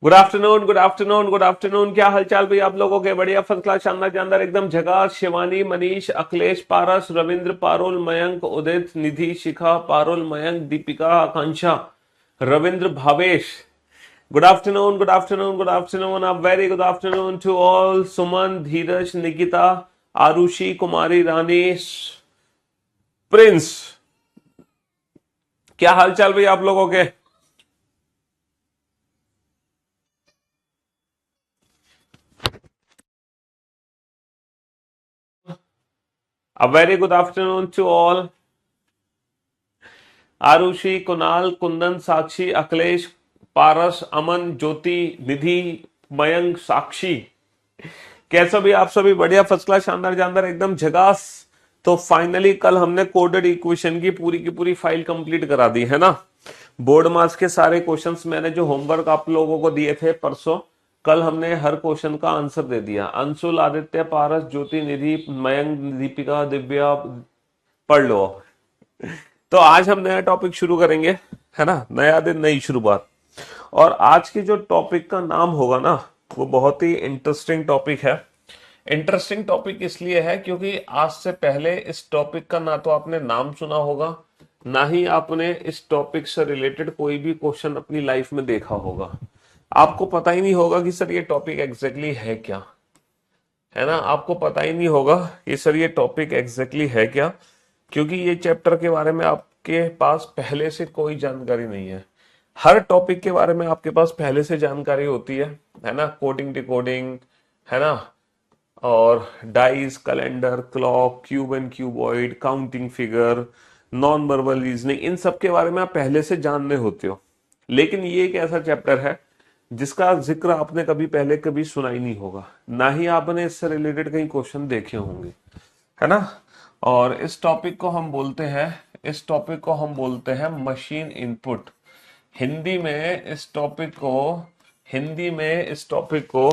Good afternoon, good afternoon, good afternoon. क्या हालचाल भाई आप लोगों के? बढ़िया, फर्स्ट क्लास, शानदार जानदार, एकदम झकास। Shivani, Manish, Akhilesh, Paras, Ravindra, Parul, Mayank, Udit, Nidhi, Shikha, Parul, Mayank, Deepika, Akanksha, Ravindra, Bhavesh. Good afternoon, good afternoon, good afternoon. अब very good afternoon to all. Suman, Dheeraj, Nikita, Arushi, Kumari, Rani, Prince. क्या हालचाल भाई आप लोगों के? अब very good afternoon to all. Arushi, Kunal, Kundan, Sakshi, Akhilesh, Paras, Aman, Jyoti, Nidhi, Mayank, Sakshi. कैसा भी आप सभी? बढ़िया, फर्स्ट क्लास, शानदार जानदार, एकदम झकास। तो फाइनली कल हमने कोडेड इक्वेशन की पूरी फाइल कंप्लीट करा दी है ना। बोर्ड मार्क्स के सारे क्वेश्चंस मैंने जो होमवर्क आप लोगों को दिए थे परसों, कल हमने हर क्वेश्चन का आंसर दे दिया। अंशुल, आदित्य, पारस, ज्योति, निधि, मयंक, दीपिका, दिव्या, पढ़ लो। तो आज हम नया टॉपिक शुरू करेंगे, है ना। नया दिन, नई शुरुआत। और आज के जो टॉपिक का नाम होगा ना, वो बहुत ही इंटरेस्टिंग टॉपिक है। इंटरेस्टिंग टॉपिक इसलिए है क्योंकि आज से पहले इस टॉपिक का ना तो आपने नाम सुना होगा, ना ही आपने इस टॉपिक से रिलेटेड कोई भी क्वेश्चन अपनी लाइफ में देखा होगा। आपको पता ही नहीं होगा कि सर ये टॉपिक एग्जैक्टली है क्या, है ना। आपको पता ही नहीं होगा कि सर ये टॉपिक एग्जैक्टली है क्या, क्योंकि ये चैप्टर के बारे में आपके पास पहले से कोई जानकारी नहीं है। हर टॉपिक के बारे में आपके पास पहले से जानकारी होती है ना। कोडिंग, डिकोडिंग, है ना। और dice, calendar, clock, cube and cuboid, counting figure, non verbal reasoning, इन सब के बारे में आप पहले से जानने होते हो। लेकिन ये एक ऐसा चैप्टर है जिसका जिक्र आपने कभी पहले कभी सुना ही नहीं होगा, ना ही आपने इससे रिलेटेड कहीं क्वेश्चन देखे होंगे, है ना। और इस टॉपिक को हम बोलते हैं मशीन इनपुट। हिंदी में इस टॉपिक को हिंदी में इस टॉपिक को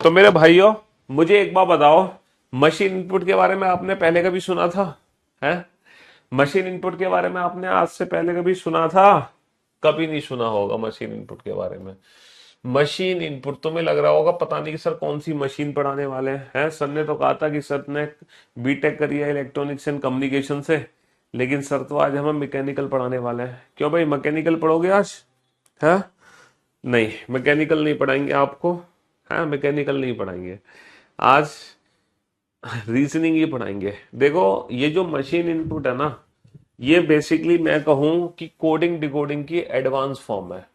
तो मेरे भाइयों, मुझे एक बात बताओ, मशीन इनपुट के बारे में आपने पहले कभी सुना था? है, मशीन इनपुट के बारे में आपने आज से पहले कभी सुना था? कभी नहीं सुना होगा मशीन इनपुट के बारे में। मशीन इनपुट तुम्हें लग रहा होगा पता नहीं कि सर कौन सी मशीन पढ़ाने वाले हैं। सर ने तो कहा था कि सर ने बीटेक करी है इलेक्ट्रॉनिक्स एंड कम्युनिकेशन से, लेकिन सर तो आज हमें मैकेनिकल पढ़ाने वाले हैं। क्यों भाई, मैकेनिकल पढ़ोगे आज? है, नहीं, मैकेनिकल नहीं पढ़ाएंगे आपको। हाँ, मैकेनिकल नहीं पढ़ाएंगे आज, रीजनिंग ही पढ़ाएंगे। देखो, ये जो मशीन इनपुट है ना, ये बेसिकली मैं कहूं कि कोडिंग डिकोडिंग की एडवांस फॉर्म है।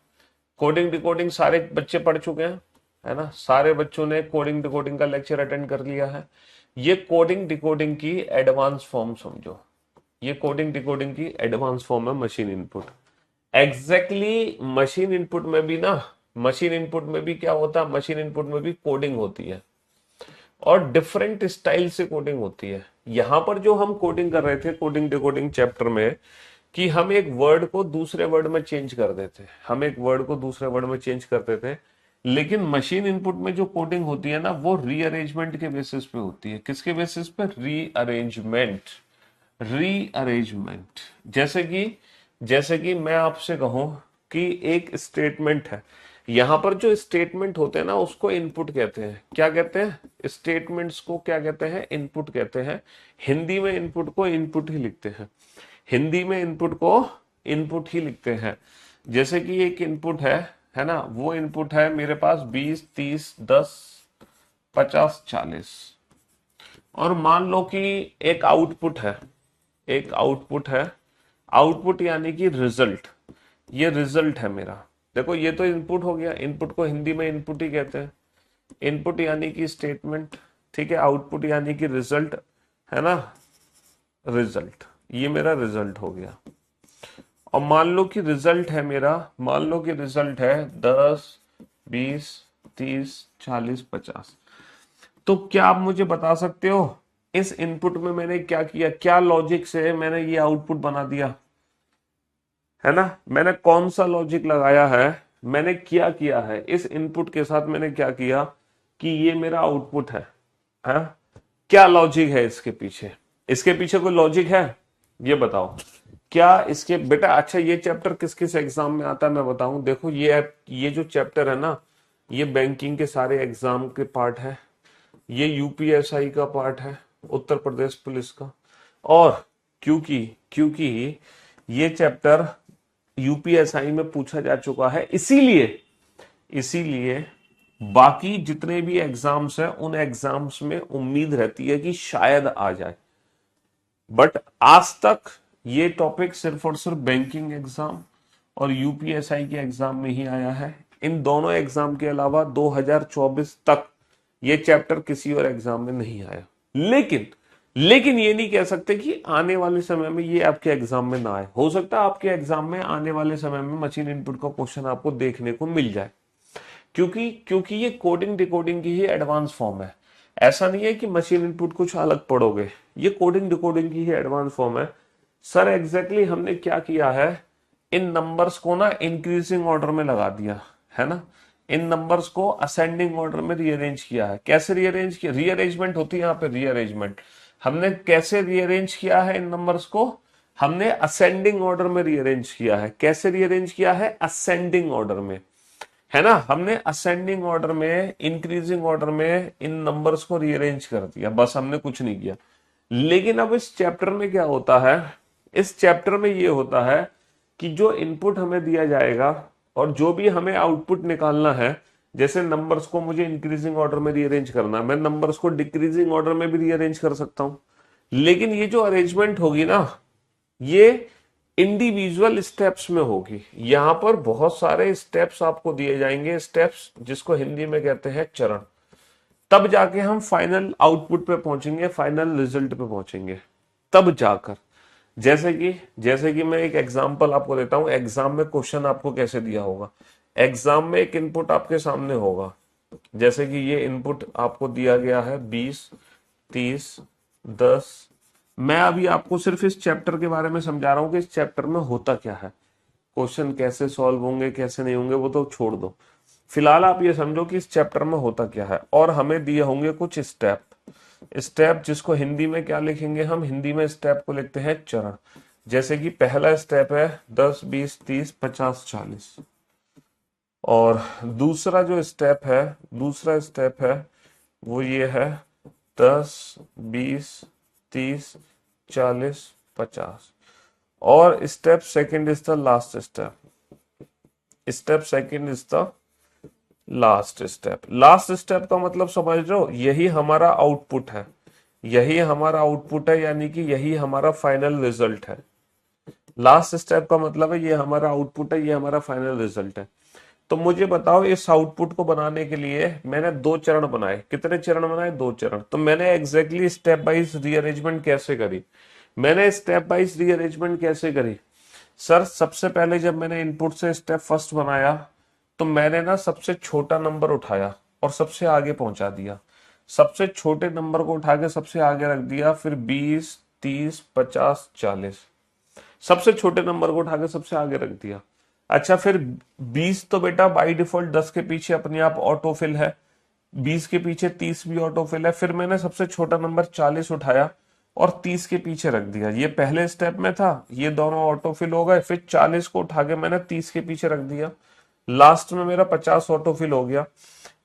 कोडिंग डिकोडिंग सारे बच्चे पढ़ चुके हैं, है ना। सारे बच्चों ने कोडिंग डिकोडिंग का लेक्चर अटेंड कर लिया है। ये कोडिंग डिकोडिंग की एडवांस फॉर्म समझो। ये कोडिंग डिकोडिंग की एडवांस फॉर्म है machine input. Exactly machine input में भी ना, मशीन इनपुट में भी क्या होता है, मशीन इनपुट में भी कोडिंग होती है, और डिफरेंट स्टाइल से कोडिंग होती है। यहां पर जो हम कोडिंग कर रहे थे कोडिंग डिकोडिंग चैप्टर में, कि हम एक वर्ड को दूसरे वर्ड में चेंज कर देते, हम एक वर्ड को दूसरे वर्ड में चेंज करते थे। लेकिन मशीन इनपुट में जो कोडिंग होती है ना, वो रीअरेंजमेंट के बेसिस पे होती है। किसके बेसिस पे? रीअरेंजमेंट। रीअरेंजमेंट। जैसे कि मैं आपसे कहूं कि एक स्टेटमेंट है, यहां पर जो स्टेटमेंट होते हैं ना, उसको इनपुट कहते हैं। क्या कहते हैं? स्टेटमेंट्स को क्या कहते हैं? इनपुट कहते हैं। हिंदी में इनपुट को इनपुट ही लिखते हैं। हिंदी में इनपुट को इनपुट ही लिखते हैं। जैसे कि एक इनपुट है ना, वो इनपुट है मेरे पास 20, 30, 10, 50, 40। और मान लो कि एक आउटपुट है, एक आउटपुट है आउटपुट यानी कि रिजल्ट, ये रिजल्ट है मेरा। देखो ये तो इनपुट हो गया, इनपुट को हिंदी में इनपुट ही कहते हैं। इनपुट यानी कि स्टेटमेंट, ठीक है। आउटपुट यानी कि रिजल्ट, है ना, रिजल्ट, ये मेरा रिजल्ट हो गया। और मान लो कि रिजल्ट है मेरा, मान लो कि रिजल्ट है 10, 20, 30, 40, 50। तो क्या आप मुझे बता सकते हो इस इनपुट में मैंने क्या किया, क्या लॉजिक से मैंने ये आउटपुट बना दिया, है ना। मैंने कौन सा लॉजिक लगाया है, मैंने क्या किया है इस इनपुट के साथ, मैंने क्या किया कि ये मेरा आउटपुट है। क्या लॉजिक है इसके पीछे, इसके पीछे कोई लॉजिक है, ये बताओ। क्या इसके बेटा, अच्छा ये चैप्टर किस किस एग्जाम में आता है मैं बताऊं। देखो ये जो चैप्टर है ना, ये बैंकिंग के सारे एग्जाम के पार्ट है, ये यूपीएसआई का पार्ट है, उत्तर प्रदेश पुलिस का। और क्योंकि क्योंकि ये चैप्टर यूपीएसआई में पूछा जा चुका है, इसीलिए इसीलिए बाकी जितने भी एग्जाम्स हैं उन एग्जाम्स में उम्मीद रहती है कि शायद आ जाए। बट आज तक ये टॉपिक सिर्फ और सिर्फ बैंकिंग एग्जाम और यूपीएसआई के एग्जाम में ही आया है। इन दोनों एग्जाम के अलावा 2024 तक ये चैप्टर किसी और एग्जाम में नहीं आया। लेकिन लेकिन ये नहीं कह सकते कि आने वाले समय में ये आपके एग्जाम में ना आए। हो सकता है आपके एग्जाम में आने वाले समय में मशीन इनपुट का क्वेश्चन आपको देखने को मिल जाए, क्योंकि क्योंकि ये कोडिंग डिकोडिंग की ही एडवांस फॉर्म है। ऐसा नहीं है कि मशीन इनपुट कुछ अलग पढ़ोगे, ये कोडिंग डिकोडिंग की ही एडवांस फॉर्म है। सर एग्जैक्टली हमने क्या किया है, इन नंबर्स को ना इंक्रीजिंग ऑर्डर में लगा दिया, है ना। इन नंबर्स को असेंडिंग ऑर्डर में रीअरेंज किया है। कैसे रीअरेंज किया, रीअरेंजमेंट होती है यहाँ पे, रीअरेंजमेंट। हमने कैसे रीअरेंज किया है इन नंबर्स को, हमने असेंडिंग ऑर्डर में रीअरेंज किया है। कैसे रीअरेंज किया है, असेंडिंग ऑर्डर में, है ना। हमने असेंडिंग ऑर्डर में, इंक्रीजिंग ऑर्डर में इन नंबर्स को रीअरेंज कर दिया, बस हमने कुछ नहीं किया। लेकिन अब इस चैप्टर में क्या होता है, इस चैप्टर में ये होता है कि जो इनपुट हमें दिया जाएगा और जो भी हमें आउटपुट निकालना है, जैसे नंबर्स को मुझे इंक्रीजिंग ऑर्डर में रीअरेंज करना है, मैं नंबर्स को डिक्रीजिंग ऑर्डर में भी रीअरेंज कर सकता हूं। लेकिन ये जो अरेंजमेंट होगी ना, ये इंडिविजुअल स्टेप्स में होगी। यहां पर बहुत सारे स्टेप्स आपको दिए जाएंगे, स्टेप्स जिसको हिंदी में कहते हैं चरण। तब जाके हम फाइनल आउटपुट पे पहुंचेंगे, फाइनल रिजल्ट पे पहुंचेंगे, तब जाकर। जैसे कि मैं एक एग्जांपल आपको देता हूं, एग्जाम में क्वेश्चन आपको कैसे दिया होगा। एग्जाम में एक इनपुट आपके सामने होगा, जैसे कि ये इनपुट आपको दिया गया है 20, 30, 10। मैं अभी आपको सिर्फ इस चैप्टर के बारे में समझा रहा हूं कि इस चैप्टर में होता क्या है, क्वेश्चन कैसे सॉल्व होंगे कैसे नहीं होंगे वो तो छोड़ दो। फिलहाल आप ये समझो कि इस चैप्टर में होता क्या है। और हमें दिए होंगे कुछ स्टेप, स्टेप जिसको हिंदी में क्या लिखेंगे, हम हिंदी में स्टेप को लिखते हैं चरण। जैसे कि पहला स्टेप है 10, 20, 30, 50, 40। और दूसरा स्टेप है वो ये है 10, 20, 30, 40, 50। और step second is the last step, step second is the last step. Last step का मतलब समझ रहे हो, यही हमारा आउटपुट है, यही हमारा आउटपुट है, यानी कि यही हमारा फाइनल रिजल्ट है। लास्ट स्टेप का मतलब है ये हमारा आउटपुट है, ये हमारा फाइनल रिजल्ट है। तो मुझे बताओ इस आउटपुट को बनाने के लिए मैंने 2 चरण बनाए। कितने चरण बनाए, 2 चरण। तो मैंने एग्जैक्टली स्टेप वाइज रीअरेंजमेंट कैसे करी, मैंने स्टेप वाइज रीअरेंजमेंट कैसे करी। सर सबसे पहले जब मैंने इनपुट से स्टेप फर्स्ट बनाया तो मैंने ना सबसे छोटा नंबर उठाया और सबसे आगे पहुंचा दिया। सबसे छोटे नंबर को उठा के सबसे आगे रख दिया, फिर 20, 30, 50, 40। सबसे छोटे नंबर को उठा के सबसे आगे रख दिया। अच्छा फिर 20 तो बेटा बाय डिफॉल्ट 10 के पीछे अपने आप ऑटोफिल है, 20 के पीछे 30 भी ऑटोफिल है। फिर मैंने सबसे छोटा नंबर 40 उठाया और 30 के पीछे रख दिया। ये पहले स्टेप में था, ये दोनों ऑटोफिल हो गए। फिर 40 को उठा के मैंने 30 के पीछे रख दिया, लास्ट में मेरा 50 ऑटोफिल हो गया।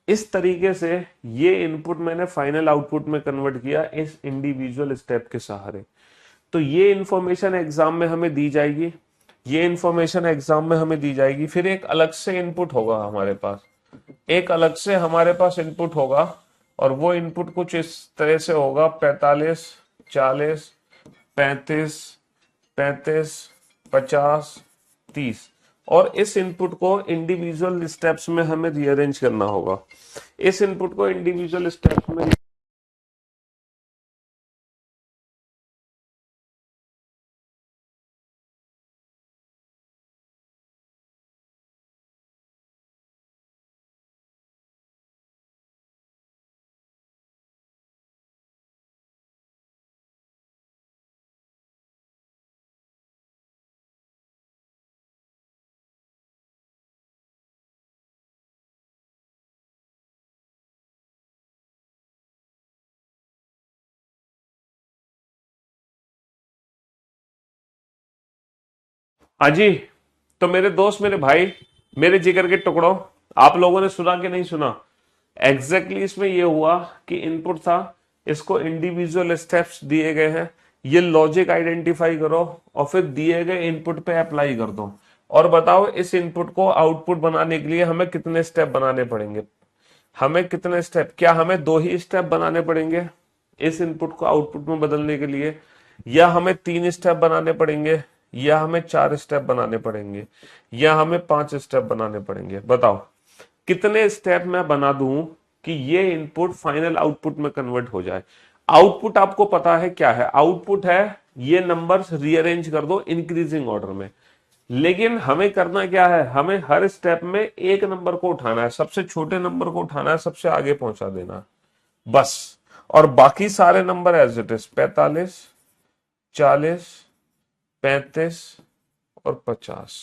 इस तरीके से ये इनपुट मैंने फाइनल आउटपुट में कन्वर्ट किया इस इंडिविजुअल स्टेप के सहारे। तो ये इंफॉर्मेशन एग्जाम में हमें दी जाएगी, ये इंफॉर्मेशन एग्जाम में हमें दी जाएगी। फिर एक अलग से इनपुट होगा हमारे पास, एक अलग से हमारे पास इनपुट होगा, और वो इनपुट कुछ इस तरह से होगा 45, 40, 35, 35, 50, 30। और इस इनपुट को इंडिविजुअल स्टेप्स में हमें रीअरेंज करना होगा। इस इनपुट को इंडिविजुअल स्टेप्स में अजी, तो मेरे दोस्त, मेरे भाई, मेरे जिगर के टुकड़ों, आप लोगों ने सुना कि नहीं सुना? एग्जैक्टली इसमें यह हुआ कि इनपुट था, इसको इंडिविजुअल स्टेप्स दिए गए हैं, ये लॉजिक आइडेंटिफाई करो और फिर दिए गए इनपुट पे अप्लाई कर दो। और बताओ इस इनपुट को आउटपुट बनाने के लिए हमें कितने स्टेप बनाने पड़ेंगे? हमें कितने स्टेप, क्या हमें 2 ही स्टेप बनाने पड़ेंगे इस इनपुट को आउटपुट में बदलने के लिए, या हमें 3 स्टेप बनाने पड़ेंगे, या हमें 4 स्टेप बनाने पड़ेंगे, या हमें 5 स्टेप बनाने पड़ेंगे? बताओ कितने स्टेप मैं बना दूं कि ये इनपुट फाइनल आउटपुट में कन्वर्ट हो जाए? आउटपुट आपको पता है क्या है? आउटपुट है ये नंबर्स रीअरेंज कर दो इंक्रीजिंग ऑर्डर में। लेकिन हमें करना क्या है? हमें हर स्टेप में एक नंबर को उठाना है, सबसे छोटे नंबर को उठाना है, सबसे आगे पहुंचा देना है, बस। और बाकी सारे नंबर एज इट इज, 45, 40, 35 और 50।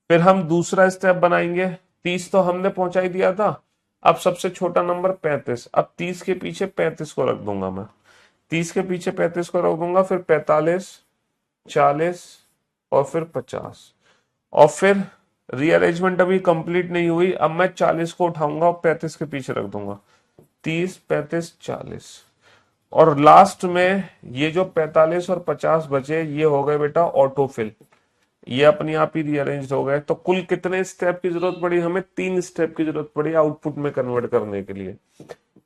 फिर हम दूसरा स्टेप बनाएंगे। 30 तो हमने पहुंचा ही दिया था, अब सबसे छोटा नंबर 35। अब 30 के पीछे 35 को रख दूंगा मैं, 30 के पीछे 35 को रख दूंगा, फिर 45, 40 और फिर 50। और फिर रीअरेंजमेंट अभी कंप्लीट नहीं हुई, अब मैं 40 को उठाऊंगा और 35 के पीछे रख दूंगा, 30, 35, 40। और लास्ट में ये जो 45 और 50 बचे, ये हो गए बेटा ऑटोफिल, ये अपने आप ही रीअरेंज हो गए। तो कुल कितने स्टेप की जरूरत पड़ी हमें? 3 स्टेप की जरूरत पड़ी आउटपुट में कन्वर्ट करने के लिए।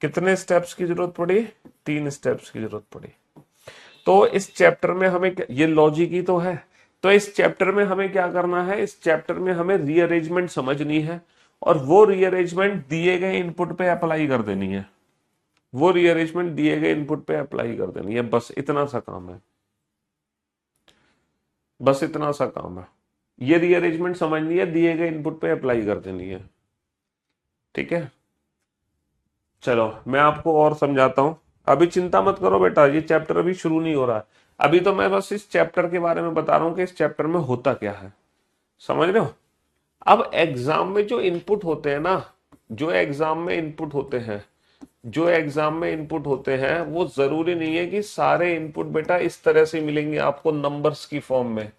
कितने स्टेप्स की जरूरत पड़ी? 3 स्टेप्स की जरूरत पड़ी। तो इस चैप्टर में हमें, ये लॉजिक ही तो है, तो इस चैप्टर में हमें क्या करना है? इस चैप्टर में हमें रीअरेंजमेंट समझनी है और वो रीअरेंजमेंट दिए गए इनपुट पे अप्लाई कर देनी है, वो रीअरेंजमेंट दिए गए इनपुट पे अप्लाई कर देनी है। बस इतना सा काम है, बस इतना सा काम है। ये रीअरेंजमेंट समझनी है, दिए गए इनपुट पे अप्लाई कर देनी है। ठीक है, चलो मैं आपको और समझाता हूं। अभी चिंता मत करो बेटा, ये चैप्टर अभी शुरू नहीं हो रहा है। अभी तो मैं बस इस चैप्टर के बारे में बता रहा हूं कि इस चैप्टर में होता क्या है, समझ रहे हो? अब एग्जाम में जो इनपुट होते हैं ना, जो एग्जाम में इनपुट होते हैं, जो एग्जाम में इनपुट होते हैं, वो जरूरी नहीं है कि सारे इनपुट बेटा इस तरह से मिलेंगे आपको नंबर्स की फॉर्म में।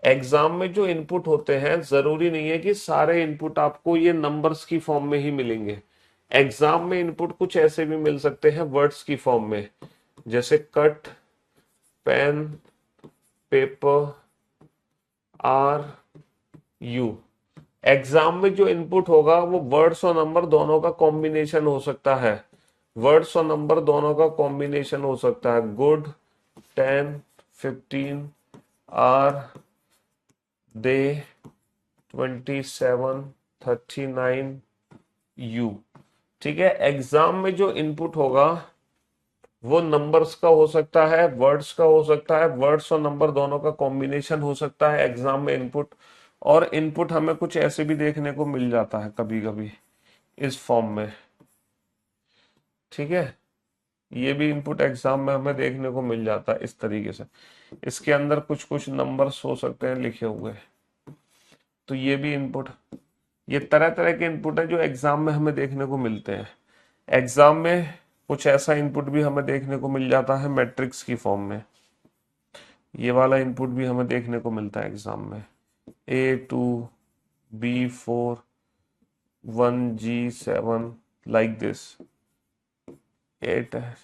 एग्जाम में जो इनपुट होते हैं, जरूरी नहीं है कि सारे इनपुट आपको ये नंबर्स की फॉर्म में ही मिलेंगे। एग्जाम में इनपुट कुछ ऐसे भी मिल सकते हैं वर्ड्स की फॉर्म में, जैसे cut, pen, paper, R, U. Exam में जो इनपुट होगा वो वर्ड्स और नंबर दोनों का कॉम्बिनेशन हो सकता है, वर्ड्स और नंबर दोनों का कॉम्बिनेशन हो सकता है। गुड, 10, 15, आर, दे, 27, 39, यू। ठीक है, एग्जाम में जो इनपुट होगा वो नंबर्स का हो सकता है, वर्ड्स का हो सकता है, वर्ड्स और नंबर दोनों का कॉम्बिनेशन हो सकता है एग्जाम में इनपुट। और इनपुट हमें कुछ ऐसे भी देखने को मिल जाता है कभी कभी इस फॉर्म में। ठीक है, ये भी इनपुट एग्जाम में हमें देखने को मिल जाता है इस तरीके से। इसके अंदर कुछ कुछ नंबर्स हो सकते हैं लिखे हुए, तो ये भी इनपुट, ये तरह तरह के इनपुट है जो एग्जाम में हमें देखने को मिलते हैं। एग्जाम में कुछ ऐसा इनपुट भी हमें देखने को मिल जाता है मैट्रिक्स की फॉर्म में, ये वाला इनपुट भी हमें देखने को मिलता है एग्जाम में। A2, B4, 1G7 like this 8 है।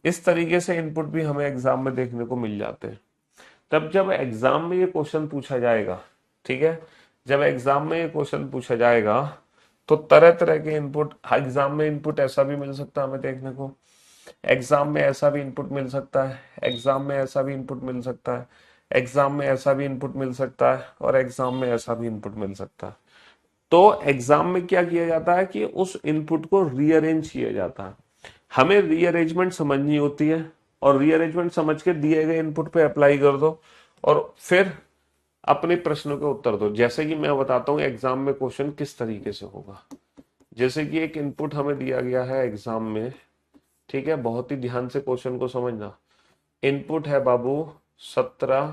इस तरीके से इनपुट भी हमें एग्जाम में देखने को मिल जाते हैं। तब जब एग्जाम में ये क्वेश्चन पूछा जाएगा, ठीक है, जब एग्जाम में ये क्वेश्चन पूछा जाएगा तो तरह तरह के इनपुट, एग्जाम में इनपुट ऐसा भी मिल सकता है हमें देखने को, एग्जाम में ऐसा भी इनपुट मिल सकता है, एग्जाम में ऐसा भी इनपुट मिल सकता है, एग्जाम में ऐसा भी इनपुट मिल सकता है और एग्जाम में ऐसा भी इनपुट मिल सकता है। तो एग्जाम में क्या किया जाता है कि उस इनपुट को रीअरेंज किया जाता है। हमें रीअरेंजमेंट समझनी होती है और रीअरेंजमेंट समझ के दिए गए इनपुट पे अप्लाई कर दो और फिर अपने प्रश्नों के उत्तर दो। जैसे कि मैं बताता हूँ एग्जाम में क्वेश्चन किस तरीके से होगा। जैसे कि एक इनपुट हमें दिया गया है एग्जाम में, ठीक है, बहुत ही ध्यान से क्वेश्चन को समझना। इनपुट है बाबू 17,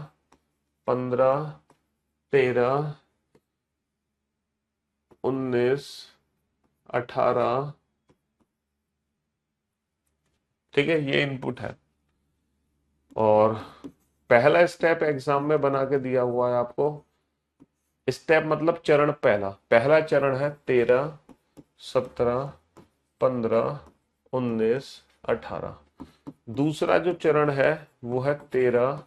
15, 13, 19, 18, ठीक है, ये इनपुट है। और पहला स्टेप एग्जाम में बना के दिया हुआ है आपको। स्टेप मतलब चरण पहला, पहला चरण है 13, 17, 15, 19, 18। दूसरा जो चरण है वो है 13,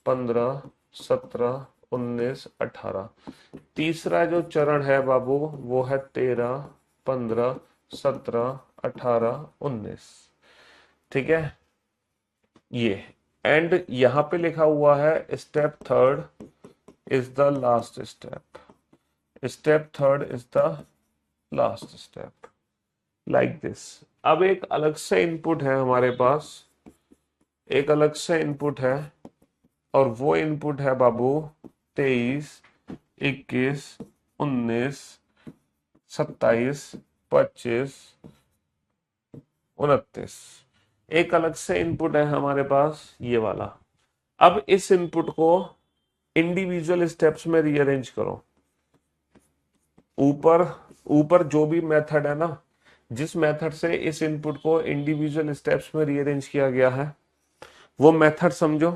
15, 17, 19, 18। तीसरा जो चरण है बाबू वो है 13, 15, 17, 18, 19, ठीक है ये। एंड यहां पे लिखा हुआ है step third is the last step, step third is the last step, like this. अब एक अलग से इनपुट है हमारे पास, एक अलग से इनपुट है और वो इनपुट है बाबू 23, 21, 19, 27, 25, 29। एक अलग से इनपुट है हमारे पास ये वाला। अब इस इनपुट को इंडिविजुअल स्टेप्स में रीअरेंज करो। ऊपर ऊपर जो भी मेथड है ना, जिस मेथड से इस इनपुट को इंडिविजुअल स्टेप्स में रीअरेंज किया गया है वो मेथड समझो।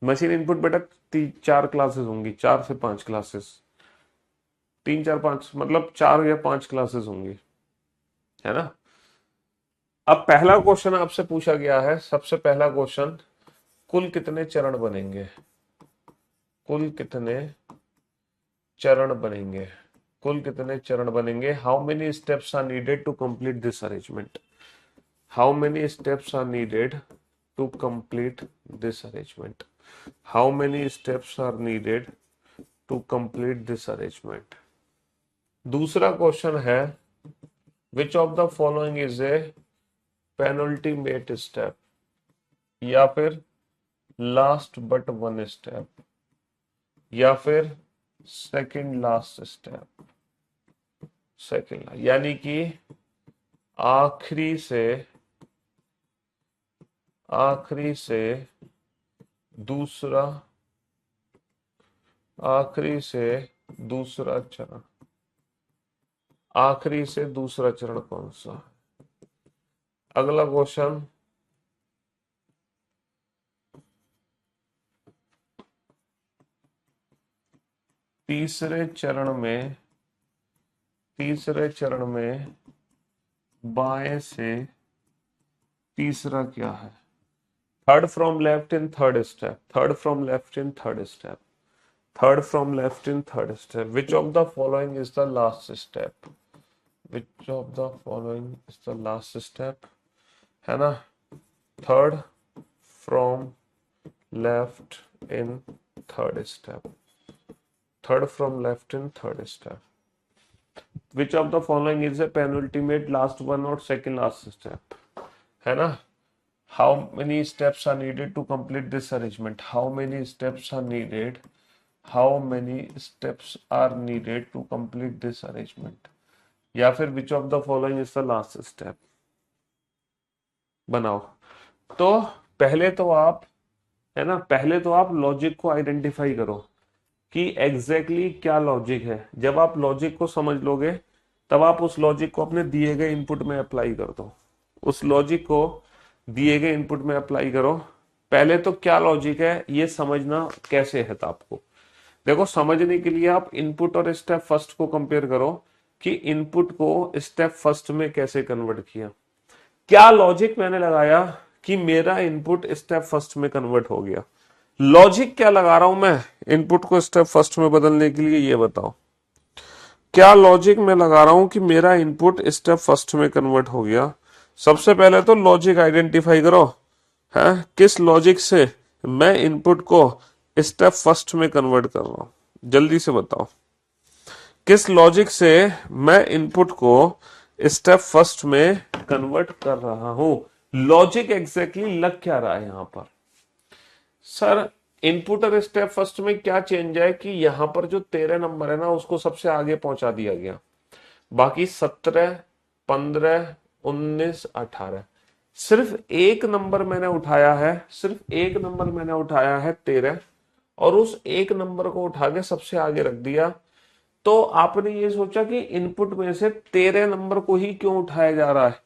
मशीन इनपुट बेटा 4 क्लासेस होंगी, 4 से 5 क्लासेस, 3 4 5 मतलब 4 या 5 क्लासेस होंगी, है ना। अब पहला क्वेश्चन आपसे पूछा गया है, सबसे पहला क्वेश्चन, कुल कितने चरण बनेंगे, कुल कितने चरण बनेंगे, कुल कितने चरण बनेंगे। How many steps are needed to complete this arrangement, how many steps are needed to complete this arrangement, how many steps are needed to complete this arrangement. दूसरा क्वेश्चन है which of the following is a penultimate step, या फिर last but one step, या फिर second last step, second, यानी कि आखिरी से दूसरा, आखिरी से दूसरा चरण, आखिरी से दूसरा चरण कौन सा। अगला क्वेश्चन, तीसरे चरण में बाएं से तीसरा क्या है। Third from left in third step, third from left in third step, third from left in third step. Which of the following is the last step, which of the following is the last step, है ना। Third from left in third step, third from left in third step. Which of the following is a penultimate last one और second last step, है ना। How many steps are needed to complete this arrangement, how many steps are needed, how many steps are needed to complete this arrangement, या फिर which of the following is the last step. बनाओ। तो पहले तो आप, है ना, पहले तो आप लॉजिक को आइडेंटिफाई करो कि एग्जैक्टली क्या लॉजिक है। जब आप लॉजिक को समझ लोगे तब आप उस लॉजिक को अपने दिए गए इनपुट में अप्लाई कर दो, उस लॉजिक को दिए गए इनपुट में अप्लाई करो। पहले तो क्या लॉजिक है ये समझना कैसे है, तो आपको देखो समझने के लिए आप इनपुट और स्टेप फर्स्ट को कंपेयर करो कि इनपुट को स्टेप फर्स्ट में कैसे कन्वर्ट किया। क्या लॉजिक मैंने लगाया कि मेरा इनपुट स्टेप फर्स्ट में कन्वर्ट हो गया। लॉजिक क्या लगा रहा हूं मैं इनपुट को स्टेप फर्स्ट में बदलने के लिए, ये बताओ। क्या लॉजिक मैं लगा रहा हूं कि मेरा इनपुट स्टेप फर्स्ट में कन्वर्ट हो गया। सबसे पहले तो लॉजिक आइडेंटिफाई करो, है किस लॉजिक से मैं इनपुट को स्टेप फर्स्ट में कन्वर्ट कर रहा हूं। जल्दी से बताओ किस लॉजिक से मैं इनपुट को स्टेप फर्स्ट में कन्वर्ट कर रहा हूं। लॉजिक एग्जैक्टली लग क्या रहा है यहां पर? सर इनपुट और स्टेप फर्स्ट में क्या चेंज है कि यहां पर जो 13 नंबर है ना उसको सबसे आगे पहुंचा दिया गया। बाकी 17, 15, 19, 18 सिर्फ एक नंबर मैंने उठाया है, सिर्फ एक नंबर मैंने उठाया है 13, और उस एक नंबर को उठा के सबसे आगे रख दिया। तो आपने ये सोचा कि इनपुट में से 13 नंबर को ही क्यों उठाया जा रहा है,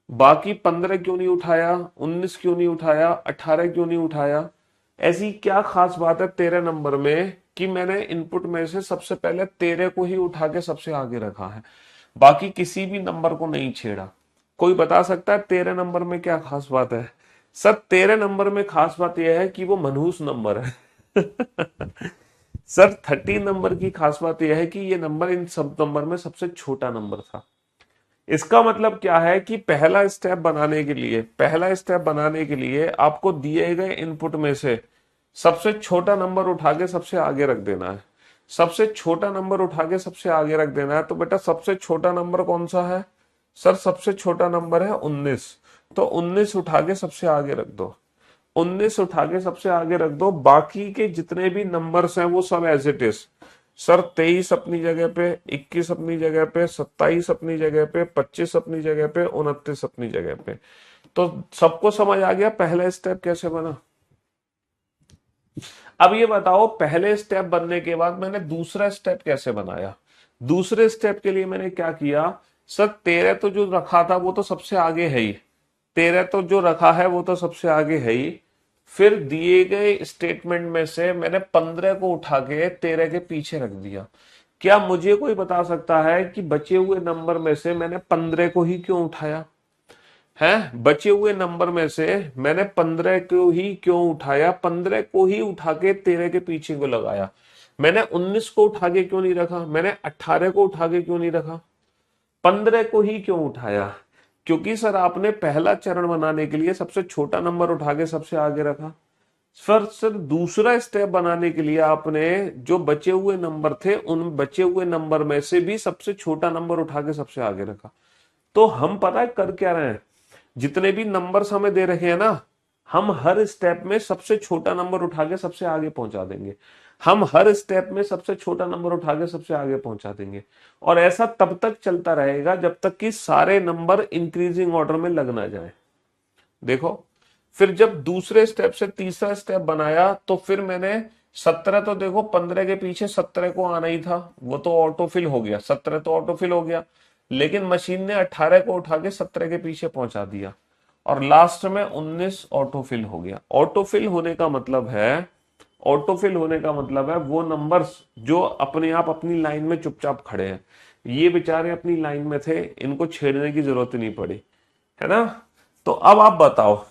बाकी 15 क्यों नहीं उठाया, 19 क्यों नहीं उठाया, 18 क्यों नहीं उठाया? ऐसी क्या खास बात है 13 नंबर में कि मैंने इनपुट में से सबसे पहले 13 को ही उठा के सबसे आगे रखा है, बाकी किसी भी नंबर को नहीं छेड़ा? कोई बता सकता है 13 नंबर में क्या खास बात है? सर 13 नंबर में खास बात यह है कि वो मनहूस नंबर है। सर 13 नंबर की खास बात यह है कि ये नंबर इन सब नंबर में सबसे छोटा नंबर था। इसका मतलब क्या है कि पहला स्टेप बनाने के लिए आपको दिए गए इनपुट में से सबसे छोटा नंबर उठा के सबसे आगे रख देना है। सबसे छोटा नंबर उठा के सबसे आगे रख देना है। तो बेटा सबसे छोटा नंबर कौन सा है? सर सबसे छोटा नंबर है 19। तो 19 उठा के सबसे आगे रख दो, 19 उठा के सबसे आगे रख दो। बाकी के जितने भी नंबर्स हैं वो सब एज इट इज। सर 23 अपनी जगह पे, 21 अपनी जगह पे, 27 अपनी जगह पे, 25 अपनी जगह पे, 29 अपनी जगह पे। तो सबको समझ आ गया पहला स्टेप कैसे बना? अब ये बताओ पहले स्टेप बनने के बाद मैंने दूसरा स्टेप कैसे बनाया? दूसरे स्टेप के लिए मैंने क्या किया? सर 13 तो जो रखा था वो तो सबसे आगे है ही, 13 तो जो रखा है वो तो सबसे आगे है ही। फिर दिए गए स्टेटमेंट में से मैंने 15 को उठा के 13 के पीछे रख दिया। क्या मुझे कोई बता सकता है कि बचे हुए नंबर में से मैंने 15 को ही क्यों उठाया है? बचे हुए नंबर में से मैंने 15 को ही क्यों उठाया? 15 को ही उठा के 13 के पीछे को लगाया। मैंने 19 को उठा के क्यों नहीं रखा? मैंने 18 को उठा के क्यों नहीं रखा? 15 को ही क्यों उठाया? क्योंकि सर आपने पहला चरण बनाने के लिए सबसे छोटा नंबर उठा के सबसे आगे रखा। सर दूसरा स्टेप बनाने के लिए आपने जो बचे हुए नंबर थे उन बचे हुए नंबर में से भी सबसे छोटा नंबर उठा के सबसे आगे रखा। तो हम पता है कर क्या रहे हैं? जितने भी नंबर्स हमें दे रखे हैं ना, हम हर स्टेप में सबसे छोटा नंबर उठा के सबसे आगे पहुंचा देंगे। हम हर स्टेप में सबसे छोटा नंबर उठा के सबसे आगे पहुंचा देंगे। और ऐसा तब तक चलता रहेगा जब तक कि सारे नंबर इंक्रीजिंग ऑर्डर में लग ना जाए। देखो फिर जब दूसरे स्टेप से तीसरा स्टेप बनाया तो फिर मैंने 17, तो देखो 15 के पीछे 17 को आना ही था, वो तो ऑटोफिल हो गया, 17 तो ऑटोफिल हो गया। लेकिन मशीन ने 18 को उठा के 17 के पीछे पहुंचा दिया और लास्ट में 19 ऑटोफिल हो गया। ऑटोफिल होने का मतलब है वो नंबर्स जो अपने आप अपनी लाइन में चुपचाप खड़े हैं, ये बेचारे अपनी लाइन में थे, इनको छेड़ने की जरूरत नहीं पड़ी, है ना? तो अब आप बताओ,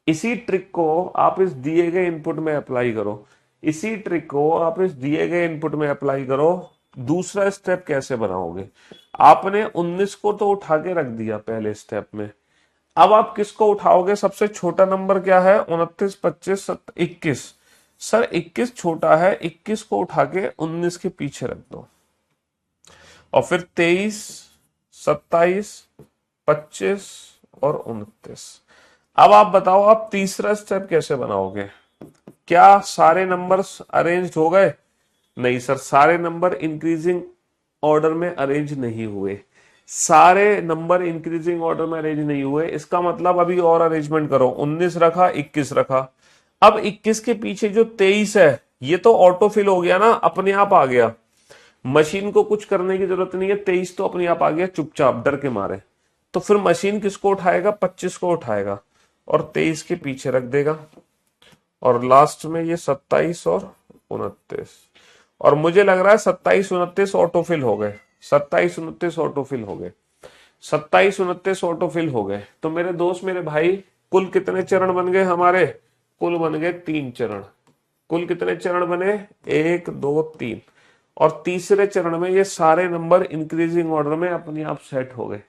इसी ट्रिक को आप इस दिए गए इनपुट में अप्लाई करो। इसी ट्रिक को आप इस दिए गए इनपुट में अप्लाई करो। दूसरा स्टेप कैसे बनाओगे? आपने 19 को तो उठा के रख दिया पहले स्टेप में। अब आप किसको उठाओगे? सबसे छोटा नंबर क्या है? 29, 25, 21। सर 21 छोटा है, 21 को उठा के 19 के पीछे रख दो और फिर 23, 27, 25 और 29। अब आप बताओ आप तीसरा स्टेप कैसे बनाओगे? क्या सारे नंबर्स अरेंज हो गए? नहीं सर, सारे नंबर इंक्रीजिंग ऑर्डर में अरेंज नहीं हुए। सारे नंबर इंक्रीजिंग ऑर्डर में अरेंज नहीं हुए, इसका मतलब अभी और अरेंजमेंट करो। 19 रखा, 21 रखा। अब 21 के पीछे जो 23 है ये तो ऑटोफिल हो गया ना, अपने आप आ गया, मशीन को कुछ करने की जरूरत नहीं है, 23 तो अपने आप आ गया चुपचाप डर के मारे। तो फिर मशीन किसको उठाएगा? 25 को उठाएगा और 23 के पीछे रख देगा और लास्ट में ये 27 और 29। और मुझे लग रहा है 27, 29 ऑटोफिल हो गए। 27, 29 ऑटोफिल हो गए। 27, 29 ऑटोफिल हो गए। तो मेरे दोस्त, मेरे भाई, कुल कितने चरण बन गए हमारे? कुल बन गए 3 चरण। कुल कितने चरण बने? 1, 2, 3। और तीसरे चरण में ये सारे नंबर इंक्रीजिंग ऑर्डर में अपने आप सेट हो गए।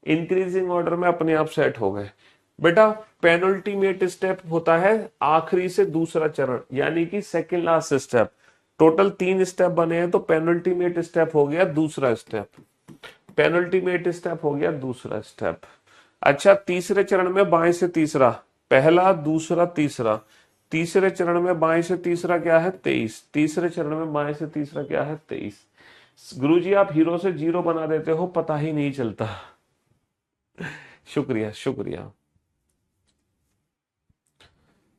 इंक्रीजिंग ऑर्डर में अपने आप सेट हो गए। बेटा पेनल्टीमेट स्टेप होता है आखिरी से दूसरा चरण, यानी कि second last step. Total 3 step बने हैं, तो पेनल्टीमेट स्टेप हो गया दूसरा स्टेप, पेनल्टीमेट स्टेप हो गया दूसरा स्टेप। अच्छा, तीसरे चरण में बाएं से तीसरा, पहला दूसरा तीसरा, तीसरे चरण में बाएं से तीसरा क्या है 23, तीसरे चरण में बाएं से तीसरा क्या है 23। गुरुजी आप हीरो से जीरो बना देते हो, पता ही नहीं चलता। शुक्रिया शुक्रिया।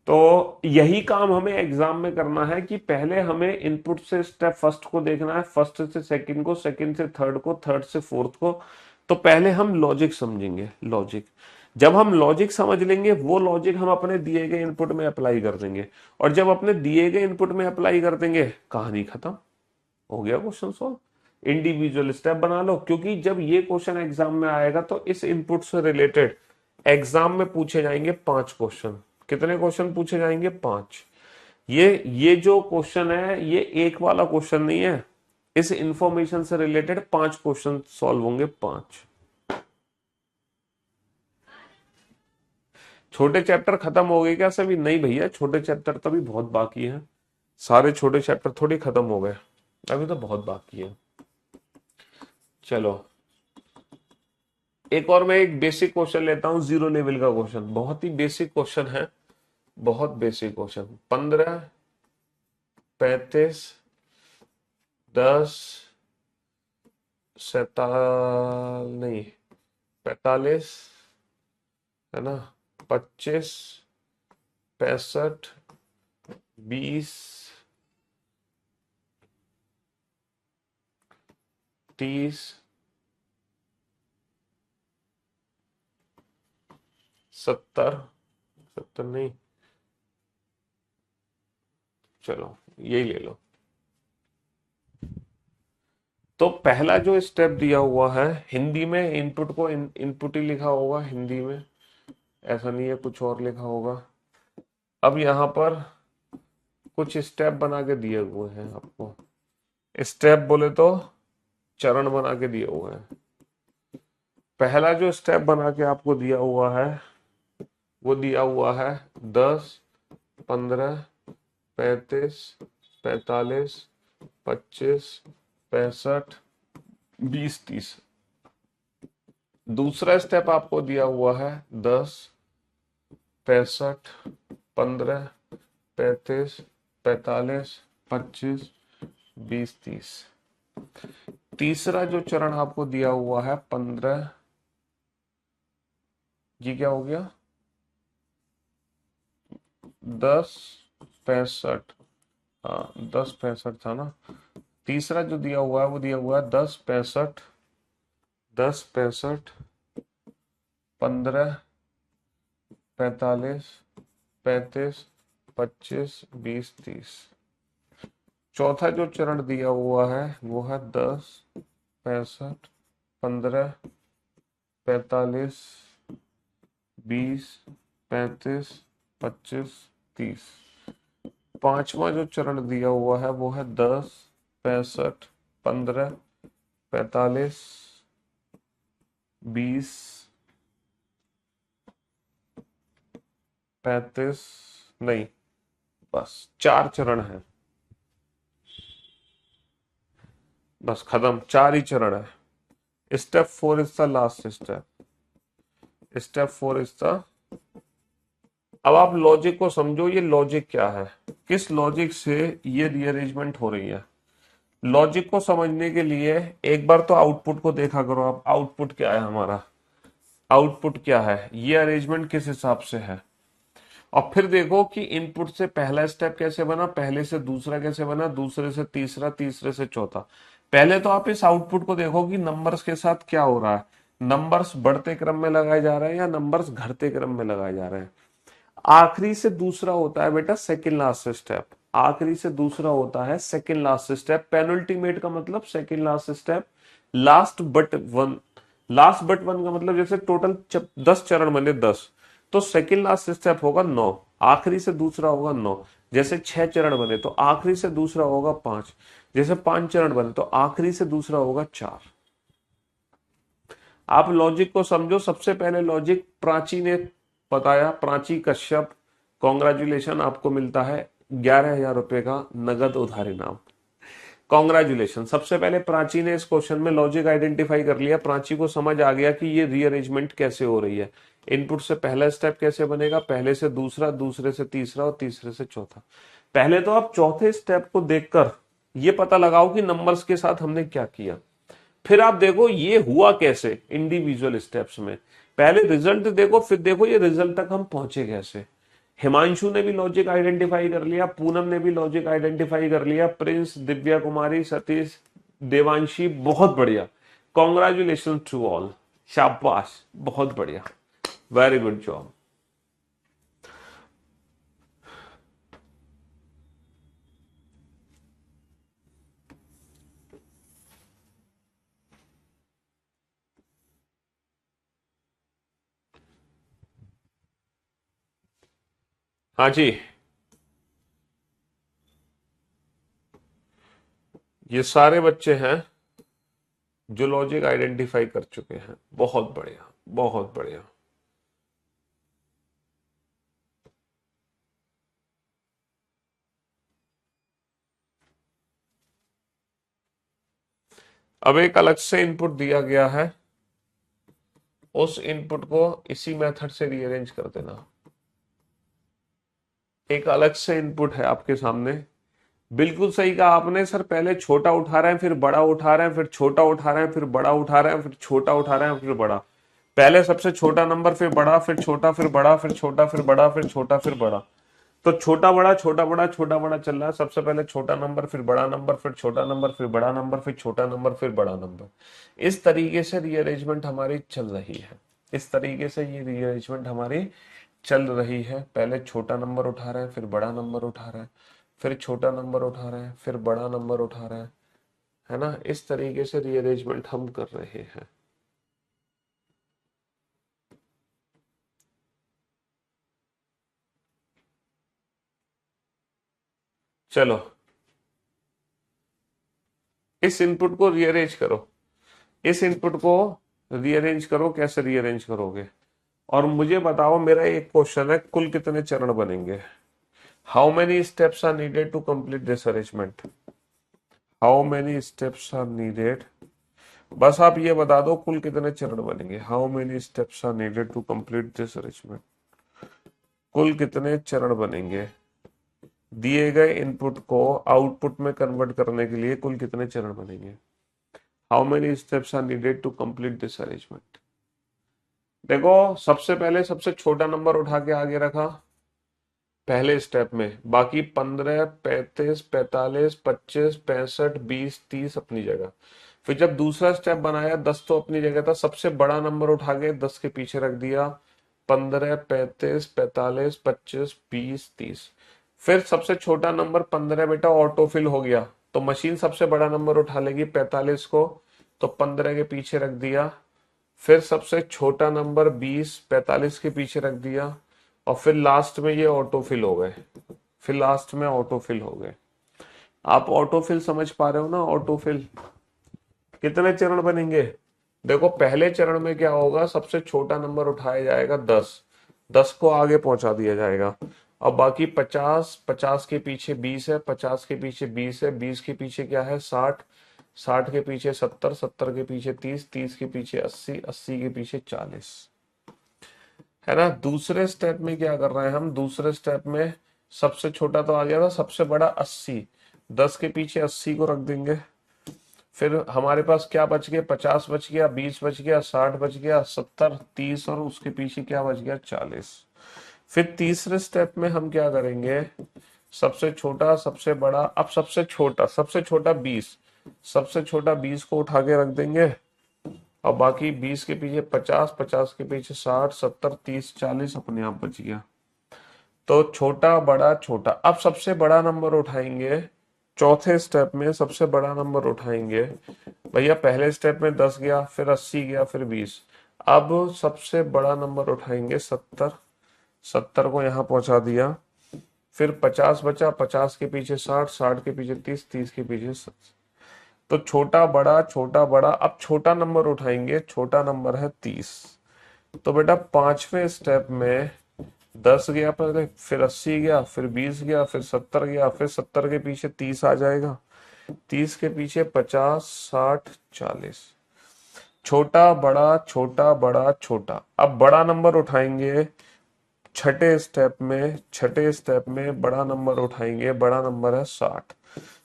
तो यही काम हमें एग्जाम में करना है कि पहले हमें इनपुट से स्टेप फर्स्ट को देखना है, फर्स्ट से सेकंड को, सेकंड से थर्ड को, थर्ड से फोर्थ को। तो पहले हम लॉजिक समझेंगे, लॉजिक। जब हम लॉजिक समझ लेंगे, वो लॉजिक हम अपने दिए गए इनपुट में अप्लाई कर देंगे, और जब अपने दिए गए इनपुट में अप्लाई कर देंगे, कहानी खत्म, हो गया क्वेश्चन सॉल्व। इंडिविजुअल स्टेप बना लो, क्योंकि जब ये क्वेश्चन एग्जाम में आएगा तो इस इनपुट से रिलेटेड एग्जाम में पूछे जाएंगे 5 क्वेश्चन। कितने क्वेश्चन पूछे जाएंगे 5। ये जो क्वेश्चन है ये एक वाला क्वेश्चन नहीं है, इस इंफॉर्मेशन से रिलेटेड 5 क्वेश्चन सॉल्व होंगे, 5। छोटे चैप्टर खत्म हो गए क्या सभी? नहीं भैया, छोटे चैप्टर तो भी बहुत बाकी है, सारे छोटे चैप्टर थोड़ी खत्म हो गए, अभी तो बहुत बाकी है। चलो एक और मैं एक बेसिक क्वेश्चन लेता हूं, 0 लेवल का क्वेश्चन, बहुत ही बेसिक क्वेश्चन है, बहुत बेसिक क्वेश्चन। 15, 35, 10, नहीं 45 है ना, 25, 65, 20, 30, 70, 70 नहीं, चलो यही ले लो। तो पहला जो स्टेप दिया हुआ है, हिंदी में इनपुट को इनपुट ही लिखा होगा हिंदी में, ऐसा नहीं है कुछ और लिखा होगा। अब यहाँ पर कुछ स्टेप बना के दिए हुए हैं आपको, स्टेप बोले तो चरण बना के दिए हुए हैं। पहला जो स्टेप बना के आपको दिया हुआ है वो दिया हुआ है 10, 15, 35, 45, 25, 65, 20, 30। दूसरा स्टेप आपको दिया हुआ है 10, 65, 15, 35, 45, 25, 20, 30। तीसरा जो चरण आपको दिया हुआ है 15, ये क्या हो गया 10, 65, हाँ 10, 65 था ना। तीसरा जो दिया हुआ है वो दिया हुआ है 10, 65, 10, 65, 15, 45, 35, 25, 20, 30। चौथा जो चरण दिया हुआ है वो है 10, 65, 15, 45, 20, 35, 25, 30। पांचवा जो चरण दिया हुआ है वो है 10, 65, 15, 45, 20, 35, नहीं, बस 4 चरण है, बस खत्म, 4 ही चरण है। Step 4 is the last step, step 4 is the. अब आप लॉजिक को समझो, ये लॉजिक क्या है, किस लॉजिक से ये रीअरेंजमेंट हो रही है। लॉजिक को समझने के लिए एक बार तो आउटपुट को देखा करो आप, आउटपुट क्या है हमारा, आउटपुट क्या है, ये अरेंजमेंट किस हिसाब से है। और फिर देखो कि इनपुट से पहला स्टेप कैसे बना, पहले से दूसरा कैसे बना, दूसरे से तीसरा, तीसरे से चौथा। पहले तो आप इस आउटपुट को देखो कि नंबर्स के साथ क्या हो रहा है, नंबर्स बढ़ते क्रम में लगाए जा रहे हैं या नंबर्स घटते क्रम में लगाए जा रहे हैं। आखिरी से दूसरा होता है बेटा सेकंड लास्ट स्टेप, आखिरी से दूसरा होता है सेकंड लास्ट स्टेप। पेनल्टीमेट का मतलब second last step, last but one, last but one का मतलब जैसे टोटल 10 चरण बने 10, तो सेकंड लास्ट स्टेप होगा 9, आखिरी से दूसरा होगा 9। जैसे 6 चरण बने तो आखिरी से दूसरा होगा 5, जैसे 5 चरण बने तो आखिरी से दूसरा होगा 4। आप लॉजिक को समझो, सबसे पहले लॉजिक प्राची ने बताया। प्राची कश्यप, कॉन्ग्रेचुलेशन, आपको मिलता है 11,000 रुपए का नगद उधार इनाम। कॉन्ग्रेचुलेशन। सबसे पहले प्राची ने इस क्वेश्चन में लॉजिक आइडेंटिफाई कर लिया। प्राची को समझ आ गया कि ये रीअरेंजमेंट कैसे हो रही है। इनपुट से पहला स्टेप कैसे बनेगा, पहले से दूसरा, दूसरे से तीसरा और तीसरे से चौथा। पहले तो आप चौथे स्टेप को देखकर ये पता लगाओ कि नंबर्स के साथ हमने क्या किया। फिर आप देखो ये हुआ कैसे इंडिविजुअल स्टेप्स में। पहले रिजल्ट देखो, फिर देखो ये रिजल्ट तक हम पहुंचे कैसे। हिमांशु ने भी लॉजिक आइडेंटिफाई कर लिया, पूनम ने भी लॉजिक आइडेंटिफाई कर लिया, प्रिंस, दिव्या कुमारी, सतीश, देवांशी, बहुत बढ़िया। कॉन्ग्रेचुलेशन टू ऑल, शाबाश, बहुत बढ़िया, वेरी गुड जॉब। हाँ जी, ये सारे बच्चे हैं जो लॉजिक आइडेंटिफाई कर चुके हैं। बहुत बढ़िया, बहुत बढ़िया। अब एक अलग से इनपुट दिया गया है, उस इनपुट को इसी मेथड से रीअरेंज कर देना। एक अलग से इनपुट है आपके सामने। बिल्कुल सही कहा आपने सर, पहले छोटा उठा रहे हैं, फिर बड़ा उठा रहे हैं, फिर छोटा उठा रहे हैं, फिर बड़ा उठा रहे हैं, फिर छोटा उठा रहे हैं, फिर बड़ा। पहले सबसे छोटा नंबर, फिर बड़ा, फिर छोटा, फिर बड़ा, फिर छोटा, फिर बड़ा, फिर छोटा, फिर बड़ा। तो छोटा बड़ा छोटा बड़ा छोटा बड़ा चल रहा है। सबसे पहले छोटा नंबर, फिर बड़ा नंबर, फिर छोटा नंबर, फिर बड़ा नंबर, फिर छोटा नंबर, फिर बड़ा नंबर। इस तरीके से रीअरेंजमेंट हमारी चल रही है। इस तरीके से ये रीअरेंजमेंट हमारी चल रही है। पहले छोटा नंबर उठा रहे हैं, फिर बड़ा नंबर उठा रहे हैं, फिर छोटा नंबर उठा रहे हैं, फिर बड़ा नंबर उठा रहे हैं, है ना। इस तरीके से रीअरेंजमेंट हम कर रहे हैं। चलो इस इनपुट को रीअरेंज करो, इस इनपुट को रीअरेंज करो। कैसे रीअरेंज करोगे? और मुझे बताओ, मेरा एक क्वेश्चन है, कुल कितने चरण बनेंगे? How many steps are needed to complete this arrangement? How many steps are needed, बस आप ये बता दो कुल कितने चरण बनेंगे। How many steps are needed to complete this arrangement, कुल कितने चरण बनेंगे? दिए गए इनपुट को आउटपुट में कन्वर्ट करने के लिए कुल कितने चरण बनेंगे? How many steps are needed to complete this arrangement? देखो, सबसे पहले सबसे छोटा नंबर उठा के आगे रखा पहले स्टेप में, बाकी 15, 35, 45, 25, 65, 20, 30 अपनी जगह। फिर जब दूसरा स्टेप बनाया, 10 तो अपनी जगह था, सबसे बड़ा नंबर उठा के 10 के पीछे रख दिया, 15, 35, 45, 25, 20, 30। फिर सबसे छोटा नंबर 15 बेटा ऑटोफिल हो गया, तो मशीन सबसे बड़ा नंबर उठा लेगी 45 को, तो 15 के पीछे रख दिया। फिर सबसे छोटा नंबर 20 45 के पीछे रख दिया, और फिर लास्ट में ये ऑटोफिल हो गए। फिर लास्ट में ऑटोफिल हो गए। आप ऑटोफिल समझ पा रहे हो ना? ऑटोफिल कितने चरण बनेंगे? देखो, पहले चरण में क्या होगा, सबसे छोटा नंबर उठाया जाएगा 10, 10 को आगे पहुंचा दिया जाएगा, और बाकी 50, 50 के पीछे 20 है, 50 के पीछे 20 है, 20 के पीछे क्या है 60, 60 के पीछे 70, 70 के पीछे 30, 30 के पीछे 80, 80 के पीछे 40, है ना। दूसरे स्टेप में क्या कर रहे हैं हम? दूसरे स्टेप में सबसे छोटा तो आ गया था, सबसे बड़ा 80, 10 के पीछे 80 को रख देंगे। फिर हमारे पास क्या बच गया? 50 बच गया, 20 बच गया, 60 बच गया, 70, 30, और उसके पीछे क्या बच गया? 40। फिर तीसरे स्टेप में हम क्या करेंगे? सबसे छोटा, सबसे बड़ा, अब सबसे छोटा 20, सबसे छोटा 20 को उठा के रख देंगे, और बाकी 20 के पीछे 50, 50 के पीछे 60, 70, 30, 40 अपने आप बच गया। तो छोटा बड़ा छोटा, अब सबसे बड़ा नंबर उठाएंगे। चौथे स्टेप में सबसे बड़ा नंबर उठाएंगे भैया। पहले स्टेप में 10 गया, फिर 80 गया, फिर 20। अब सबसे बड़ा नंबर उठाएंगे 70, 70 को यहां पहुंचा दिया। फिर 50 बचा, 50 के पीछे 60, 60 के पीछे 30, 30 के पीछे 70। तो छोटा बड़ा छोटा बड़ा, अब छोटा नंबर उठाएंगे, छोटा नंबर है 30। तो बेटा पांचवें स्टेप में 10 गया पहले, फिर 80 गया, फिर 20 गया, फिर 70 गया, फिर 70 के पीछे 30 आ जाएगा, 30 के पीछे 50, 60, 40। छोटा बड़ा छोटा बड़ा छोटा। अब बड़ा नंबर उठाएंगे छठे स्टेप में बड़ा नंबर उठाएंगे, बड़ा नंबर है 60।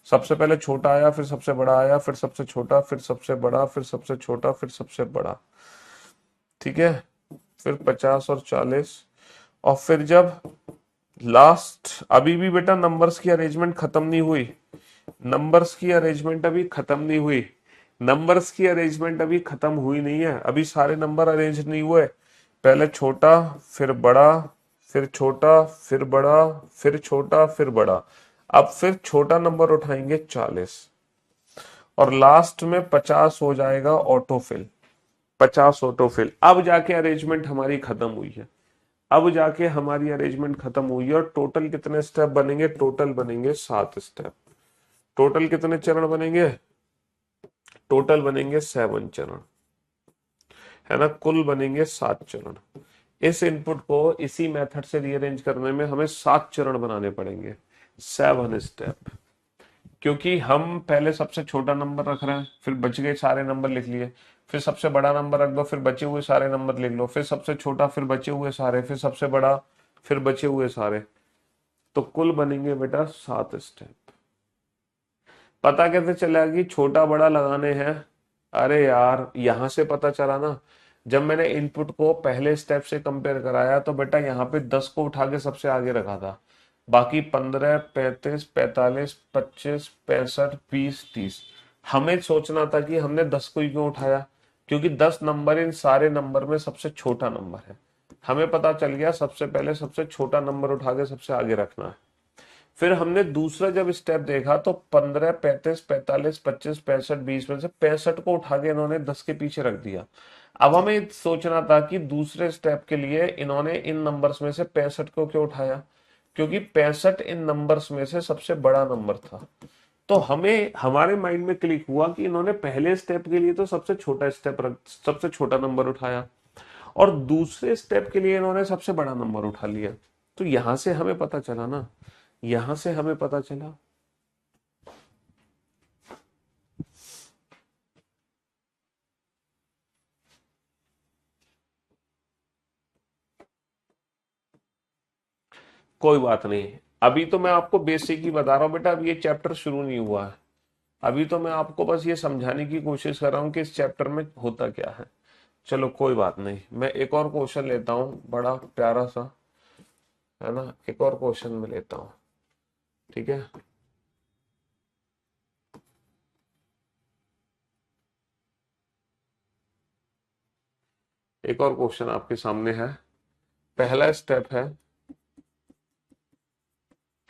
सबसे पहले छोटा आया, फिर सबसे बड़ा आया, फिर सबसे छोटा, फिर सबसे बड़ा, फिर सबसे छोटा, फिर सबसे बड़ा। ठीक है, फिर 50 और 40। और फिर जब लास्ट, अभी भी बेटा नंबर्स की अरेंजमेंट खत्म नहीं हुई, नंबर्स की अरेंजमेंट अभी खत्म नहीं हुई, नंबर्स की अरेंजमेंट अभी खत्म हुई नहीं है, अभी सारे नंबर अरेंज नहीं हुए। पहले छोटा, फिर बड़ा, फिर छोटा, फिर बड़ा, फिर छोटा, फिर बड़ा। अब फिर छोटा नंबर उठाएंगे 40, और लास्ट में 50 हो जाएगा ऑटोफिल। 50 ऑटोफिल। अब जाके अरेंजमेंट हमारी खत्म हुई है, अब जाके हमारी अरेंजमेंट खत्म हुई है। और टोटल कितने स्टेप बनेंगे? टोटल बनेंगे 7 स्टेप। टोटल कितने चरण बनेंगे? टोटल बनेंगे 7 चरण, है ना, कुल बनेंगे 7 चरण। इस इनपुट को इसी मेथड से रीअरेंज करने में हमें 7 चरण बनाने पड़ेंगे, 7 स्टेप। क्योंकि हम पहले सबसे छोटा नंबर रख रहे हैं, फिर बच गए सारे नंबर लिख लिए, फिर सबसे बड़ा नंबर रख दो, फिर बचे हुए सारे नंबर लिख लो, फिर सबसे छोटा, फिर बचे हुए सारे, फिर सबसे बड़ा, फिर बचे हुए सारे। तो कुल बनेंगे बेटा 7 स्टेप। पता कैसे चला कि छोटा बड़ा लगाने हैं? अरे यार, यहां से पता चला ना, जब मैंने इनपुट को पहले स्टेप से कंपेयर कराया तो बेटा यहाँ पे 10 को उठा के सबसे आगे रखा था, बाकी 15, 35, 45, 25, 65, 20, 30। हमें सोचना था कि हमने 10 को ही क्यों उठाया, क्योंकि 10 नंबर इन सारे नंबर में सबसे छोटा नंबर है। हमें पता चल गया सबसे पहले सबसे छोटा नंबर उठा के सबसे आगे रखना है। फिर हमने दूसरा जब स्टेप देखा तो 15, 35, 45, 25, 65, 20 में से 65 को उठा के इन्होंने 10 के पीछे रख दिया। अब हमें सोचना था कि दूसरे स्टेप के लिए इन्होंने इन नंबर्स में से 65 को क्यों उठाया, क्योंकि 65 इन नंबर्स में से सबसे बड़ा नंबर था। तो हमें हमारे माइंड में क्लिक हुआ कि इन्होंने पहले स्टेप के लिए तो सबसे छोटा स्टेप रख, सबसे छोटा नंबर उठाया, और दूसरे स्टेप के लिए इन्होंने सबसे बड़ा नंबर उठा लिया। तो यहां से हमें पता चला ना, यहां से हमें पता चला। कोई बात नहीं, अभी तो मैं आपको बेसिक ही बता रहा हूं बेटा, अभी ये चैप्टर शुरू नहीं हुआ है। अभी तो मैं आपको बस ये समझाने की कोशिश कर रहा हूं कि इस चैप्टर में होता क्या है। चलो कोई बात नहीं, मैं एक और क्वेश्चन लेता हूं, बड़ा प्यारा सा, है ना, एक और क्वेश्चन में लेता हूं। ठीक है, एक और क्वेश्चन आपके सामने है। पहला स्टेप है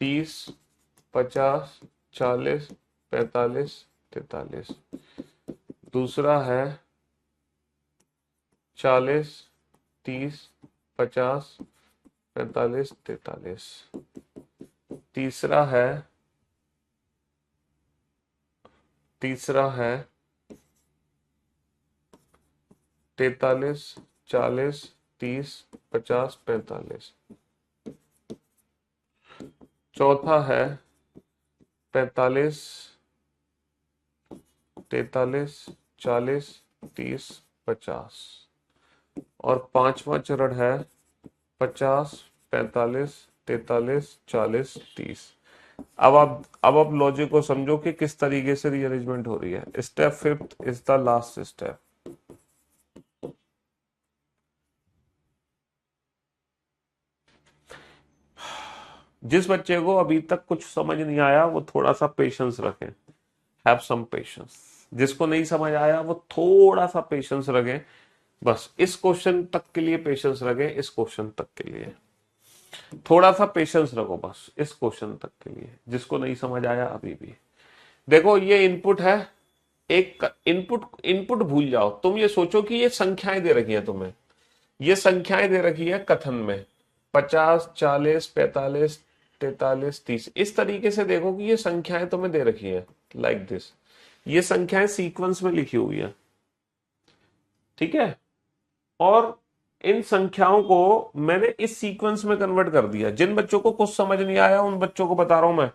30, 50, 40, 45, 43। दूसरा है 40, 30, 50, 45, 43। तीसरा है तीसरा है 43, 40, 30, 50, 45। चौथा है 45, 43, 40, 30, 50। और पांचवा चरण है 50, 45, 43, 40, 30। अब आप लॉजिक को समझो कि किस तरीके से रीअरेंजमेंट हो रही है। Step fifth is the last step. जिस बच्चे को अभी तक कुछ समझ नहीं आया वो थोड़ा सा पेशेंस रखें, हैव सम पेशेंस। जिसको नहीं समझ आया वो थोड़ा सा पेशेंस रखें, बस इस क्वेश्चन तक के लिए पेशेंस रखें, इस क्वेश्चन तक के लिए थोड़ा सा पेशेंस रखो, बस इस क्वेश्चन तक के लिए। जिसको नहीं समझ आया अभी भी, देखो ये इनपुट है, एक इनपुट इनपुट भूल जाओ, तुम ये सोचो कि ये संख्याएं दे रखी है तुम्हें, ये संख्याएं दे रखी है कथन में, 50, 40, 45, 43, 30। इस तरीके से देखो कि ये संख्याएं तुम्हें दे रखी है, लाइक दिस। ये संख्याएं सीक्वेंस में लिखी हुई है, ठीक है। और इन संख्याओं को मैंने इस सीक्वेंस में कन्वर्ट कर दिया। जिन बच्चों को कुछ समझ नहीं आया उन बच्चों को बता रहा हूं मैं,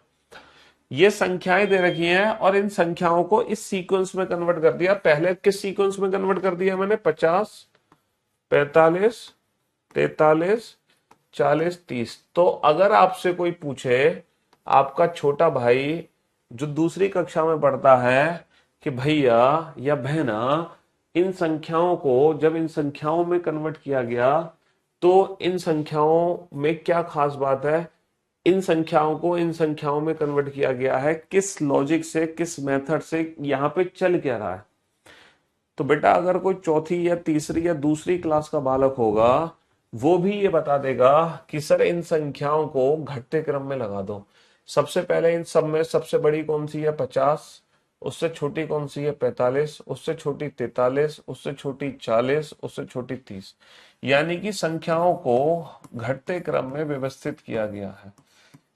ये संख्याएं दे रखी हैं और इन संख्याओं को इस सीक्वेंस में कन्वर्ट कर दिया। पहले किस सीक्वेंस में कन्वर्ट कर दिया मैंने? 50, 45, 43, 40, 30। तो अगर आपसे कोई पूछे, आपका छोटा भाई जो दूसरी कक्षा में पढ़ता है, कि भैया या बहना इन संख्याओं को जब इन संख्याओं में कन्वर्ट किया गया तो इन संख्याओं में क्या खास बात है, इन संख्याओं को इन संख्याओं में कन्वर्ट किया गया है, किस लॉजिक से, किस मेथड से, यहाँ पे चल क्या रहा है। तो बेटा अगर कोई चौथी या तीसरी या दूसरी क्लास का बालक होगा, वो भी ये बता देगा कि सर इन संख्याओं को घटते क्रम में लगा दो। सबसे पहले इन सब में सबसे बड़ी कौन सी है? 50, उससे छोटी कौन सी है? 45, उससे छोटी 43, उससे छोटी 40, उससे छोटी 30। यानी कि संख्याओं को घटते क्रम में व्यवस्थित किया गया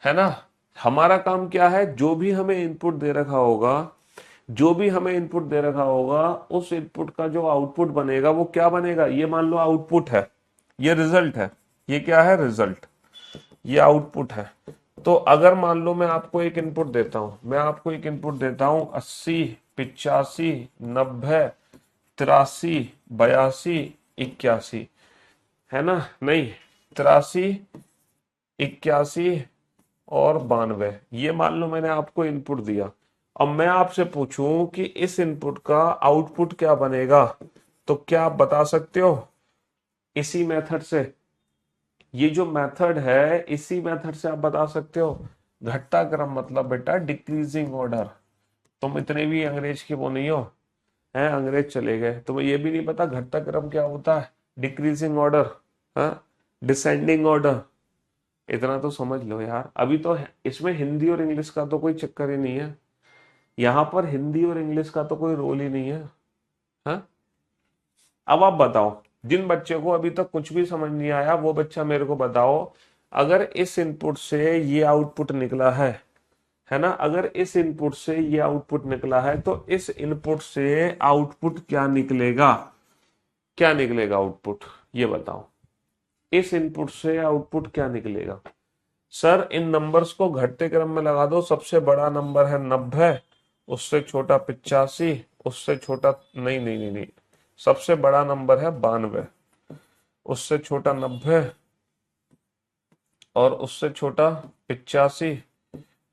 है ना। हमारा काम क्या है? जो भी हमें इनपुट दे रखा होगा, जो भी हमें इनपुट दे रखा होगा, उस इनपुट का जो आउटपुट बनेगा वो क्या बनेगा? ये मान लो आउटपुट है, ये रिजल्ट है, ये क्या है? रिजल्ट, ये आउटपुट है। तो अगर मान लो मैं आपको एक इनपुट देता हूं, मैं आपको एक इनपुट देता हूं 80, 85, 90, 83, 82, 81, है ना? नहीं, 83, 81 और 92, ये मान लो मैंने आपको इनपुट दिया। अब मैं आपसे पूछूं कि इस इनपुट का आउटपुट क्या बनेगा, तो क्या आप बता सकते हो? इसी मेथड से, ये जो मेथड है इसी मेथड से आप बता सकते हो। घटता क्रम मतलब बेटा डिक्रीजिंग ऑर्डर। तुम इतने भी अंग्रेज के वो नहीं हो, हैं अंग्रेज चले गए, तुम्हें ये भी नहीं पता घटता क्रम क्या होता है? डिक्रीजिंग ऑर्डर, हाँ, डिसेंडिंग ऑर्डर। इतना तो समझ लो यार। अभी तो इसमें हिंदी और इंग्लिश का तो कोई चक्कर ही नहीं है, यहां पर हिंदी और इंग्लिश का तो कोई रोल ही नहीं है। हाँ, अब आप बताओ, जिन बच्चे को अभी तक कुछ भी समझ नहीं आया वो बच्चा मेरे को बताओ, अगर इस इनपुट से ये आउटपुट निकला है ना, अगर इस इनपुट से ये आउटपुट निकला है तो इस इनपुट से आउटपुट क्या निकलेगा? क्या निकलेगा आउटपुट? ये बताओ, इस इनपुट से आउटपुट क्या निकलेगा? सर इन नंबर्स को घटते क्रम में लगा दो। सबसे बड़ा नंबर है 90, उससे छोटा 85, उससे छोटा नहीं नहीं नहीं नहीं, सबसे बड़ा नंबर है 92, उससे छोटा 90, और उससे छोटा 85,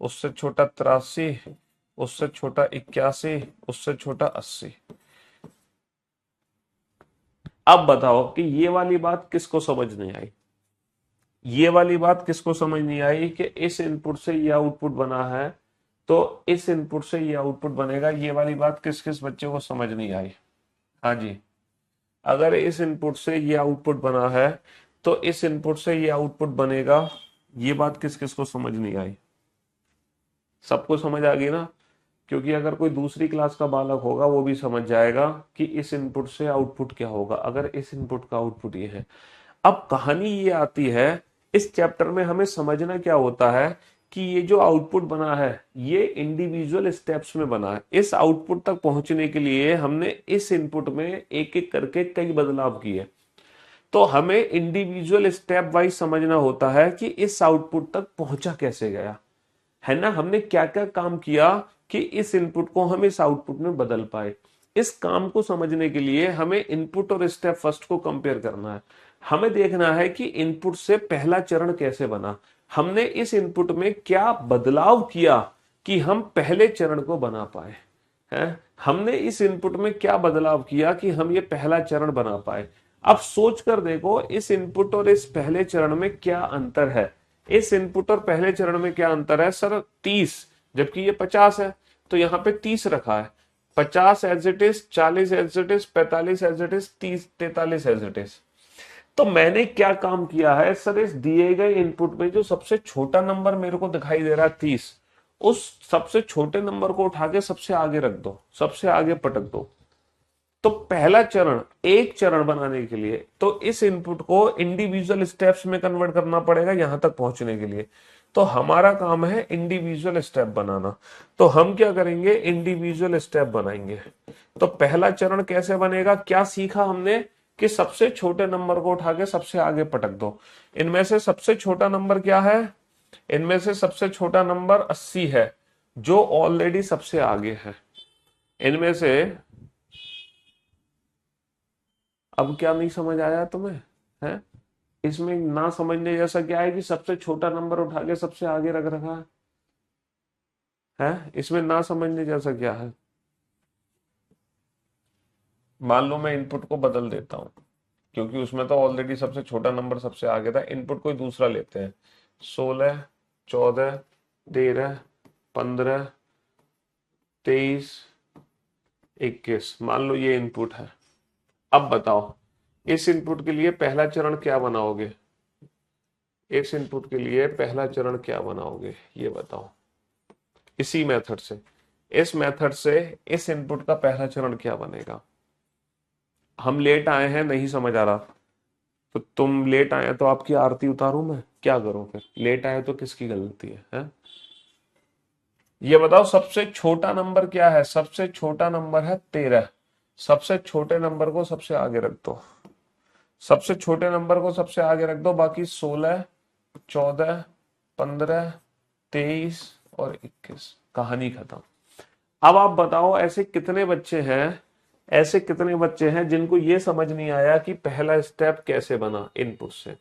उससे छोटा 83, उससे छोटा 81, उससे छोटा 80। अब बताओ कि ये वाली बात किसको समझ नहीं आई? ये वाली बात किसको समझ नहीं आई कि इस इनपुट से ये आउटपुट बना है तो इस इनपुट से ये आउटपुट बनेगा? ये वाली बात किस किस बच्चे को समझ नहीं आई? हाँ जी, अगर इस इनपुट से ये आउटपुट बना है तो इस इनपुट से ये आउटपुट बनेगा, ये बात किस किस को समझ नहीं आई? सबको समझ आ गई ना? क्योंकि अगर कोई दूसरी क्लास का बालक होगा वो भी समझ जाएगा कि इस इनपुट से आउटपुट क्या होगा अगर इस इनपुट का आउटपुट ये है। अब कहानी ये आती है, इस चैप्टर में हमें समझना क्या होता है कि ये जो आउटपुट बना है ये इंडिविजुअल स्टेप्स में बना है। इस आउटपुट तक पहुंचने के लिए हमने इस इनपुट में एक एक करके कई बदलाव किए। तो हमें इंडिविजुअल स्टेप वाइज समझना होता है कि इस आउटपुट तक पहुंचा कैसे गया, है ना। हमने क्या क्या काम किया कि इस इनपुट को हम इस आउटपुट में बदल पाए। इस काम को समझने के लिए हमें इनपुट और स्टेप फर्स्ट को कंपेयर करना है। हमें देखना है कि इनपुट से पहला चरण कैसे बना, हमने इस इनपुट में क्या बदलाव किया कि हम पहले चरण को बना पाए, है। हमने इस इनपुट में क्या बदलाव किया कि हम ये पहला चरण बना पाए। अब सोच कर देखो इस इनपुट और इस पहले चरण में क्या अंतर है। इस इनपुट और पहले चरण में क्या अंतर है? सर 30, जबकि ये 50 है तो यहाँ पे 30 रखा है। 50 as it is, 40 as it is, 45 as it is, 30, 43 as it is. तो मैंने क्या काम किया है सर, इस दिए गए इनपुट में जो सबसे छोटा नंबर मेरे को दिखाई दे रहा है 30, उस सबसे छोटे नंबर को उठा के सबसे आगे रख दो, सबसे आगे पटक दो। तो पहला चरण, एक चरण बनाने के लिए तो इस इनपुट को इंडिविजुअल स्टेप्स में कन्वर्ट करना पड़ेगा यहां तक पहुंचने के लिए। तो हमारा काम है इंडिविजुअल स्टेप बनाना। तो हम क्या करेंगे? इंडिविजुअल स्टेप बनाएंगे। तो पहला चरण कैसे बनेगा? क्या सीखा हमने कि सबसे छोटे नंबर को उठा के सबसे आगे पटक दो। इनमें से सबसे छोटा नंबर क्या है? इनमें से सबसे छोटा नंबर 80 है, जो ऑलरेडी सबसे आगे है। इनमें से अब क्या नहीं समझ आया तुम्हें? है इसमें ना समझने जैसा क्या है कि सबसे छोटा नंबर उठा के सबसे आगे रख रखा है? इसमें ना समझने जैसा क्या है? मान लो मैं इनपुट को बदल देता हूं, क्योंकि उसमें तो ऑलरेडी सबसे छोटा नंबर सबसे आगे था। इनपुट कोई दूसरा लेते हैं, 16, 14, 13, 15, 23, 21, मान लो ये इनपुट है। अब बताओ इस इनपुट के लिए पहला चरण क्या बनाओगे? इस इनपुट के लिए पहला चरण क्या बनाओगे ये बताओ। इसी मेथड से, इस मेथड से इस इनपुट का पहला चरण क्या बनेगा? हम लेट आए हैं, नहीं समझ आ रहा, तो तुम लेट आए तो आपकी आरती उतारूं मैं? क्या करूं फिर? लेट आए तो किसकी गलती है? ये बताओ सबसे छोटा नंबर क्या है? सबसे छोटा नंबर है 13। सबसे छोटे नंबर को सबसे आगे रख दो, सबसे छोटे नंबर को सबसे आगे रख दो, बाकी 16, 14, 15, 23 और 21, कहानी खत्म। अब आप बताओ ऐसे कितने बच्चे हैं, ऐसे कितने बच्चे हैं जिनको ये समझ नहीं आया कि पहला स्टेप कैसे बना इनपुट से,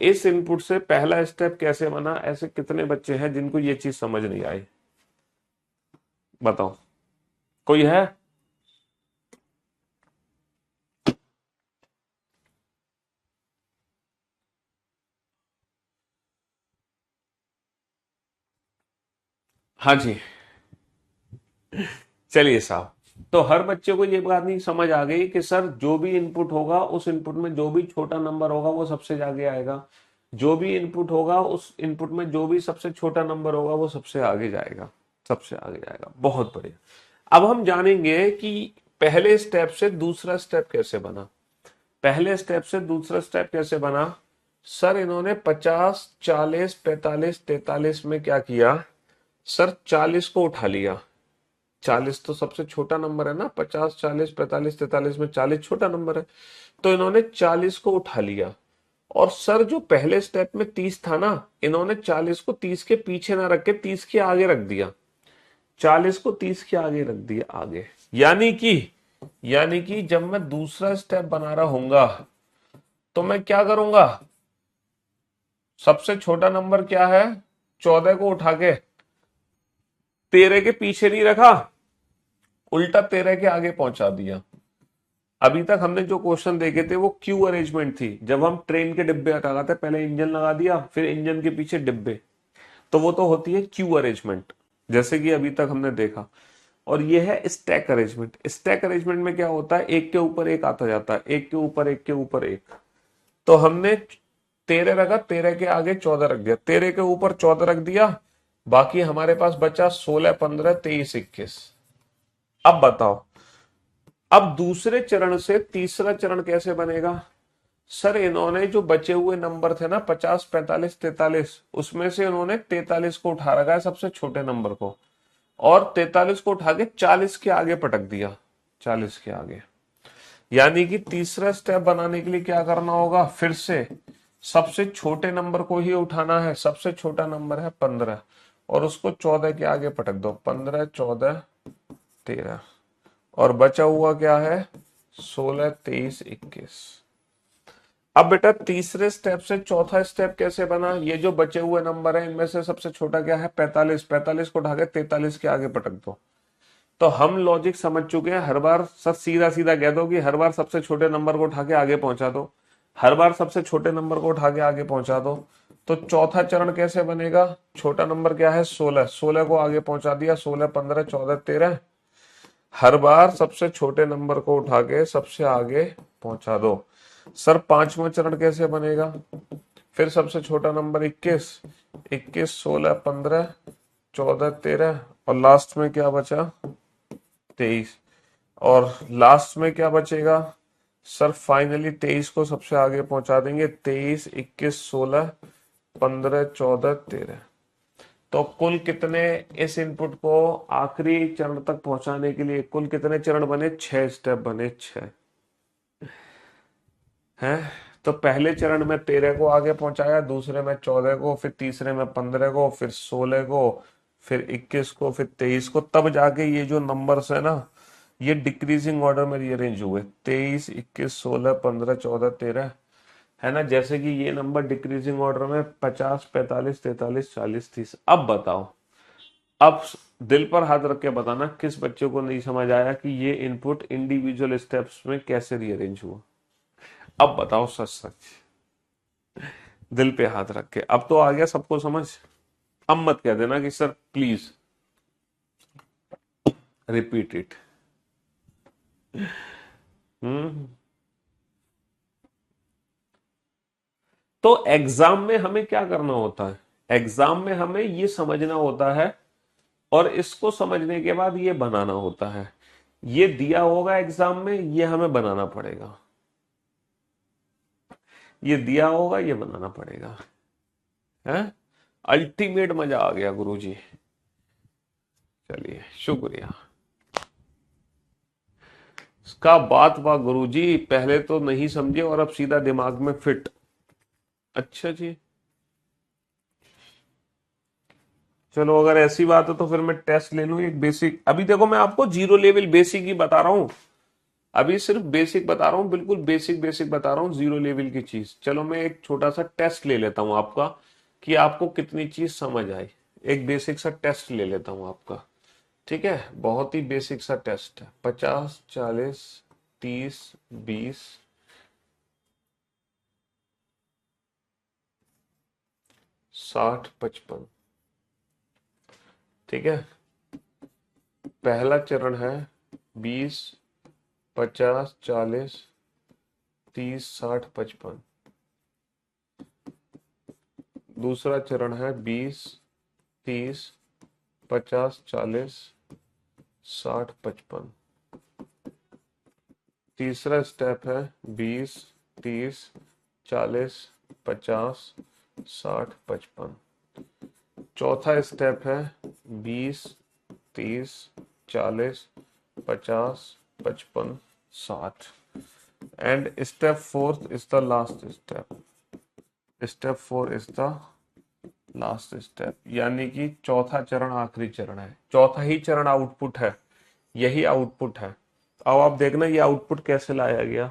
इस इनपुट से पहला स्टेप कैसे बना? ऐसे कितने बच्चे हैं जिनको ये चीज समझ नहीं आई? बताओ, कोई है? हाँ जी, चलिए साहब। तो हर बच्चे को ये बात नहीं समझ आ गई कि सर जो भी इनपुट होगा उस इनपुट में जो भी छोटा नंबर होगा वो सबसे आगे आएगा, जो भी इनपुट होगा उस इनपुट में जो भी सबसे छोटा नंबर होगा वो सबसे आगे जाएगा, सबसे आगे जाएगा। बहुत बढ़िया। अब हम जानेंगे कि पहले स्टेप से दूसरा स्टेप कैसे बना। पहले स्टेप से दूसरा स्टेप कैसे बना? सर इन्होंने 50, 40, 45, 43 में क्या किया? सर 40 को उठा लिया। 40 तो सबसे छोटा नंबर है ना, 50, 40, 45, 43 में 40 छोटा नंबर है, तो इन्होंने 40 को उठा लिया। और सर जो पहले स्टेप में 30 था ना, इन्होंने 40 को 30 के पीछे ना रख के 30 के आगे रख दिया। 40 को 30 के आगे रख दिया आगे। यानी कि जब मैं दूसरा स्टेप बना रहा हूंगा तो मैं क्या करूंगा? सबसे छोटा नंबर क्या है? 14 को उठा के 13 के पीछे नहीं रखा, उल्टा 13 के आगे पहुंचा दिया। अभी तक हमने जो क्वेश्चन देखे थे वो क्यू अरेंजमेंट थी, जब हम ट्रेन के डिब्बे लगाते पहले इंजन लगा दिया फिर इंजन के पीछे डिब्बे, तो वो तो होती है क्यू अरेंजमेंट, जैसे कि अभी तक हमने देखा। और ये है स्टैक अरेंजमेंट। स्टैक अरेंजमेंट में क्या होता है? एक के ऊपर एक आता जाता है, एक के ऊपर एक के ऊपर एक। तो हमने 13 रखा, 13 के आगे 14 रख दिया, 13 के ऊपर 14 रख दिया, बाकी हमारे पास बचा 16, 15, 23, 21। अब बताओ, अब दूसरे चरण से तीसरा चरण कैसे बनेगा? सर इन्होंने जो बचे हुए नंबर थे ना 50, 45, 43, उसमें से इन्होंने 43 को उठा रखा है सबसे छोटे नंबर को, और 43 को उठा के 40 के आगे पटक दिया, 40 के आगे। यानी कि तीसरा स्टेप बनाने के लिए क्या करना होगा? फिर से सबसे छोटे नंबर को ही उठाना है। सबसे छोटा नंबर है 15 और उसको 14 के आगे पटक दो, 15, 14, 13, और बचा हुआ क्या है? 16, 23, 21। अब बेटा तीसरे स्टेप से चौथा स्टेप कैसे बना? ये जो बचे हुए नंबर है इनमें से सबसे छोटा क्या है? 45। 45 को उठा के 43 के आगे पटक दो। तो हम लॉजिक समझ चुके हैं, हर बार सब सीधा सीधा कह दो कि हर बार सबसे छोटे नंबर को उठा के आगे पहुंचा दो, हर बार सबसे छोटे नंबर को उठा के आगे पहुंचा दो। तो चौथा चरण कैसे बनेगा? छोटा नंबर क्या है? 16। 16 को आगे पहुंचा दिया, 16, 15, 14, 13। हर बार सबसे छोटे नंबर को उठा के सबसे आगे पहुंचा दो। सर पांचवा चरण कैसे बनेगा? फिर सबसे छोटा नंबर 21, 21, 16, 15, 14, 13, और लास्ट में क्या बचा? 23। और लास्ट में क्या बचेगा? सर फाइनली 23 को सबसे आगे पहुंचा देंगे, 23, 21, 16, 15, 14, 13। तो कुल कितने, इस इनपुट को आखिरी चरण तक पहुंचाने के लिए कुल कितने चरण बने? 6 स्टेप बने, 6। है। तो पहले चरण में 13 को आगे पहुंचाया, दूसरे में 14 को, फिर तीसरे में 15 को, फिर 16 को, फिर 21 को, फिर 23 को, तब जाके ये जो नंबर्स है ना, ये डिक्रीजिंग ऑर्डर में रीअरेंज हुए। 23, 21, 16, 15, 14, 13, है ना। जैसे कि ये नंबर डिक्रीजिंग ऑर्डर में 50, 45, 43, 40, 30। अब बताओ, अब दिल पर हाथ रख के बताना किस बच्चे को नहीं समझ आया कि ये इनपुट इंडिविजुअल स्टेप्स में कैसे रीअरेंज हुआ। अब बताओ सच सच, दिल पे हाथ रख के। अब तो आ गया सबको समझ। अब मत कह देना कि सर प्लीज रिपीट इट। हम्म। तो एग्जाम में हमें क्या करना होता है? एग्जाम में हमें ये समझना होता है, और इसको समझने के बाद ये बनाना होता है। ये दिया होगा एग्जाम में, ये हमें बनाना पड़ेगा। ये दिया होगा, ये बनाना पड़ेगा। है। अल्टीमेट मजा आ गया गुरुजी। चलिए शुक्रिया। इसका बात बा गुरुजी, पहले तो नहीं समझे और अब सीधा दिमाग में फिट। अच्छा जी। चलो अगर ऐसी बात है तो फिर मैं टेस्ट ले लूं एक बेसिक। अभी देखो मैं आपको जीरो लेवल बेसिक ही बता रहा हूं। अभी सिर्फ बेसिक बता रहा हूं, बिल्कुल बेसिक बेसिक बता रहा हूं, जीरो लेवल की चीज। चलो मैं एक छोटा सा टेस्ट ले लेता हूं आपका, कि आपको कितनी चीज समझ आई। एक बेसिक सा टेस्ट ले लेता हूं आपका। ठीक है, बहुत ही बेसिक सा टेस्ट है। 50, 40, 30, 20, 60, 55। ठीक है, पहला चरण है 20, 50, 40, 30, 60, 55। दूसरा चरण है 20, 30, 50, 40, 60, 55। तीसरा स्टेप है 20, 30, 40, 50, 60, 55। चौथा स्टेप है 20, 30, 40, 50, 55, 60। And step fourth is the last step. Step 4 is the last step, यानी कि चौथा चरण आखिरी चरण है। चौथा ही चरण आउटपुट है, यही आउटपुट है। अब आप देखना ये आउटपुट कैसे लाया गया।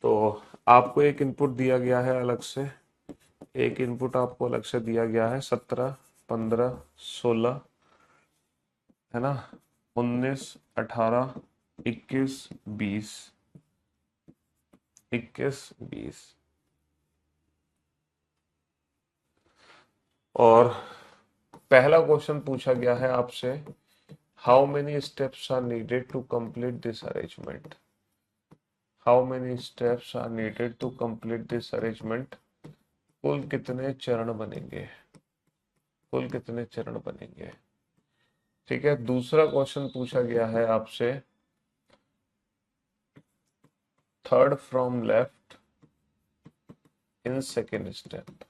तो आपको एक इनपुट दिया गया है अलग से, एक इनपुट आपको अलग से दिया गया है 17, 15, 16, है ना, 19, 18, 21, 20, 21, 20। और पहला क्वेश्चन पूछा गया है आपसे, how many steps are needed to complete this arrangement. How many steps are needed to complete this arrangement. कुल कितने चरण बनेंगे, कुल कितने चरण बनेंगे। ठीक है, दूसरा क्वेश्चन पूछा गया है आपसे, third from left in second step.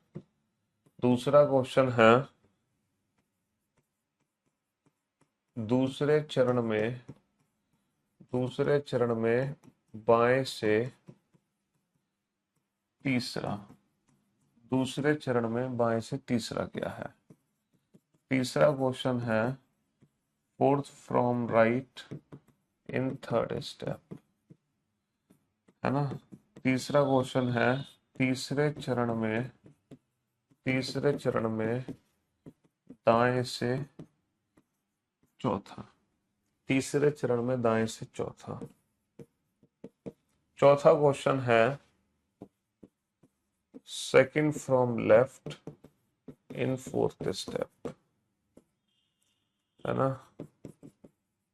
दूसरा क्वेश्चन है दूसरे चरण में, दूसरे चरण में बाएं से तीसरा, दूसरे चरण में बाएं से तीसरा क्या है। तीसरा क्वेश्चन है fourth from right in third step, है ना। तीसरा क्वेश्चन है तीसरे चरण में, तीसरे चरण में दाएं से चौथा, तीसरे चरण में दाएं से चौथा। चौथा क्वेश्चन है second from left in fourth step, है ना।